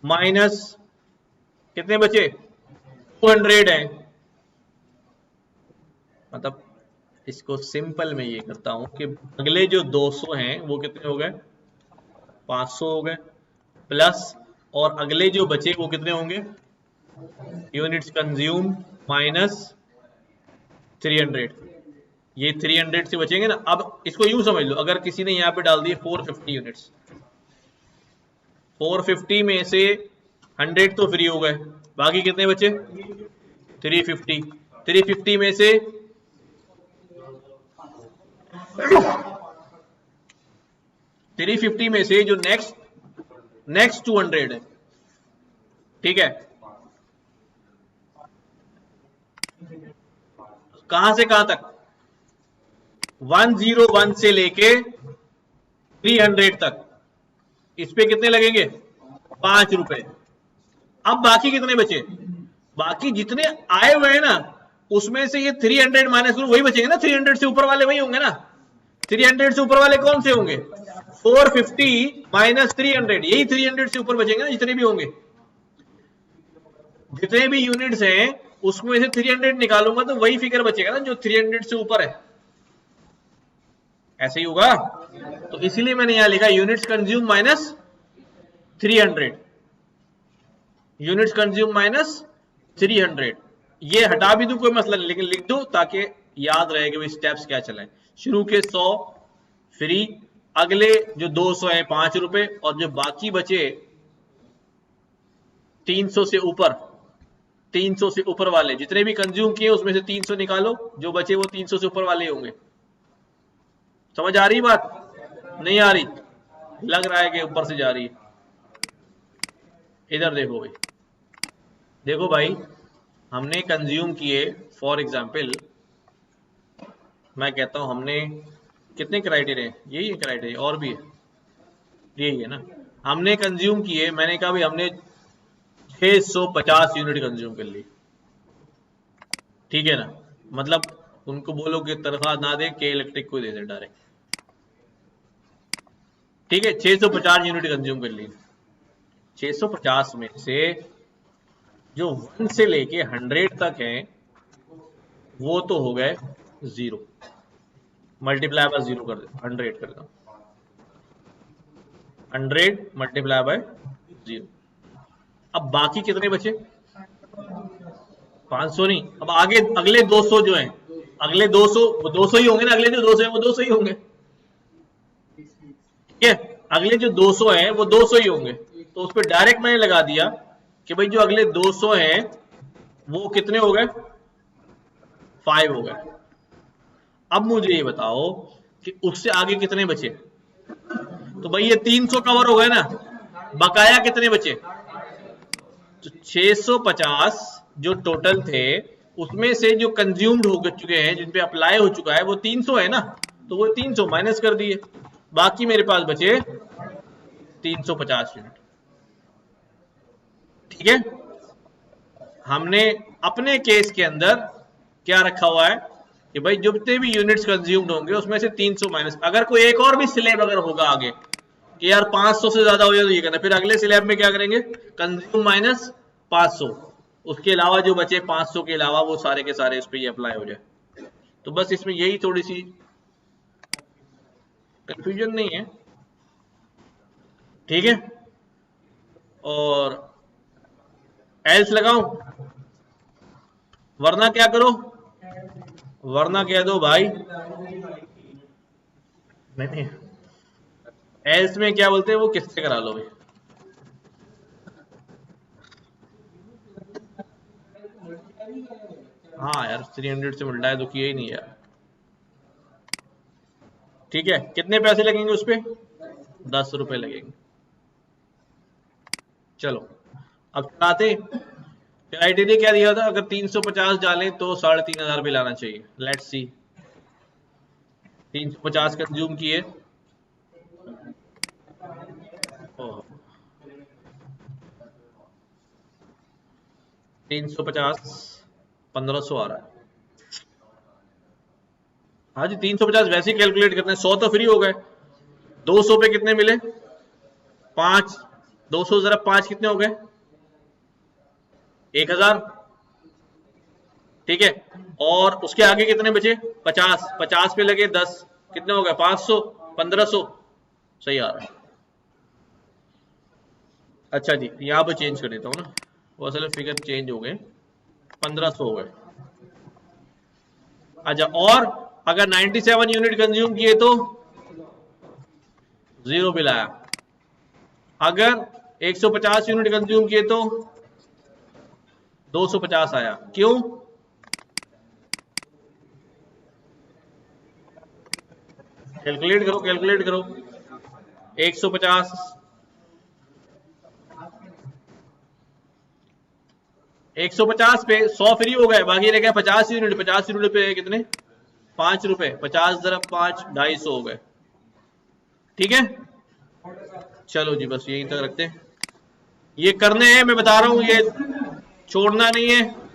S1: माइनस कितने बचे, 200 है, मतलब इसको सिंपल में ये करता हूं कि अगले जो 200 हैं वो कितने हो गए, 500 हो गए, प्लस और अगले जो बचे वो कितने होंगे, यूनिट्स कंज्यूम माइनस 300, ये 300 से बचेंगे ना। अब इसको यूं समझ लो, अगर किसी ने यहां पे डाल दिए 450 यूनिट्स, 450 में से 100 तो फ्री हो गए, बाकी कितने बचे, 350, 350 में से 350 350 में से जो नेक्स्ट 200 है, ठीक है, कहां से कहां तक, 101 से लेके 300 तक, इस पे कितने लगेंगे, 5 रुपए। अब बाकी कितने बचे, बाकी जितने आए हुए हैं ना उसमें से ये 300 माइनस करो, वही बचेंगे ना, 300 से ऊपर वाले वही होंगे ना। 300 से ऊपर वाले कौन से होंगे, 450 माइनस 300, यही 300 से ऊपर बचेंगे ना जितने भी होंगे। जितने भी यूनिट्स हैं उसमें से 300 निकालूंगा तो वही फिगर बचेगा ना जो 300 से ऊपर है, ऐसे ही होगा। तो इसीलिए मैंने यहां लिखा units consume minus 300, units consume minus 300। ये हटा भी दूं कोई मसला नहीं, लेकिन लिख दो ताकि याद रहे कि स्टेप्स क्या चलाएं। शुरू के 100 फ्री, अगले जो 200 है 5 रुपए, और जो बाकी बचे 300 से ऊपर, 300 से ऊपर वाले जितने भी कंज्यूम किए उसमें से 300 निकालो, जो बचे वो 300 से ऊपर वाले होंगे। समझ आ रही बात, नहीं आ रही, लग रहा है कि ऊपर से जा रही है। इधर देखो भाई, देखो भाई, हमने कंज्यूम किए, फॉर एग्जाम्पल मैं कहता हूं हमने कितने क्राइटेरिया, यही है क्राइटेरिया और भी है, यही है ना। हमने कंज्यूम किए, मैंने कहा भाई हमने 650 यूनिट कंज्यूम कर ली, ठीक है ना, मतलब उनको बोलो कि तनख्वाह ना दे के इलेक्ट्रिक को दे दे डायरेक्ट, ठीक है। 650 यूनिट कंज्यूम कर ली, 650 में से जो 1 से लेके 100 तक है वो तो हो गए 0, मल्टीप्लाई बाय 0 कर दे, 100 कर दो, 100 मल्टीप्लाई बाय 0। अब बाकी कितने बचे, 500 नहीं, अब आगे अगले 200 जो हैं, अगले 200 वो 200 ही होंगे ना, अगले जो 200 हैं वो 200 ही होंगे, ठीक है, अगले जो 200 हैं वो 200 ही होंगे। तो उस पर डायरेक्ट मैंने लगा दिया कि भाई जो अगले 200 हैं वो कितने हो गए, 5 हो गए। अब मुझे ये बताओ कि उससे आगे कितने बचे, तो भाई ये 300 कवर हो गए ना, बकाया कितने बचे, तो 650 जो टोटल थे उसमें से जो कंज्यूम्ड हो चुके हैं, जिन पे अप्लाई हो चुका है वो 300 है ना, तो वो 300 माइनस कर दिए, बाकी मेरे पास बचे 350 यूनिट, ठीक है। हमने अपने केस के अंदर क्या रखा हुआ है कि भाई जितने भी यूनिट्स कंज्यूम्ड होंगे उसमें से 300 माइनस, अगर कोई एक और भी स्लैब अगर होगा आगे कि यार 500 से ज्यादा हो जाए तो ये करना, फिर अगले स्लैब में क्या करेंगे, कंज्यूम माइनस 500, उसके अलावा जो बचे 500 के अलावा वो सारे के सारे इस पे ये अप्लाई हो जाए। तो बस इसमें यही थोड़ी सी कंफ्यूजन नहीं है, ठीक है। और एल्स लगाऊं, वरना क्या करो, वरना कह दो भाई, नहीं एल्स में क्या बोलते हैं वो किससे करा लो भाई, हाँ यार 300 से मल्टीप्लाई तो किया ही नहीं यार, ठीक है। कितने पैसे लगेंगे उस पे, 10 रुपए लगेंगे। चलो अब चलाते, क्राइटेरिया क्या दिया था, अगर 350 डालें तो 3500 भी लाना चाहिए। लेट्स सी, 350 कंज्यूम किए, 350 1500 आ रहा है, हाँ जी 350 वैसे ही कैलकुलेट करते हैं, 100 तो फ्री हो गए, 200 पे कितने मिले, 5, 200 जरा 5 कितने हो गए, 1000, ठीक है। और उसके आगे कितने बचे, 50, 50 पे लगे 10, कितने हो गए, 500, 1500, सही आ रहा है। अच्छा जी, यहां पर चेंज कर देता हूं ना, वो असल फिगर चेंज हो गए, 1500 हो गए। अच्छा, और अगर 97 यूनिट कंज्यूम किए तो 0 बिल आया, अगर 150 यूनिट कंज्यूम किए तो 250 आया, क्यों, कैलकुलेट करो, कैलकुलेट करो, 150 150 पे 100 फ्री हो गए, बाकी रह गया 50 यूनिट। 50 यूनिट पे कितने? 5 रुपए। 50 × 5 250 हो गए। ठीक है, चलो जी बस यहीं तक रखते हैं। ये करने हैं, मैं बता रहा हूं, ये छोड़ना नहीं है।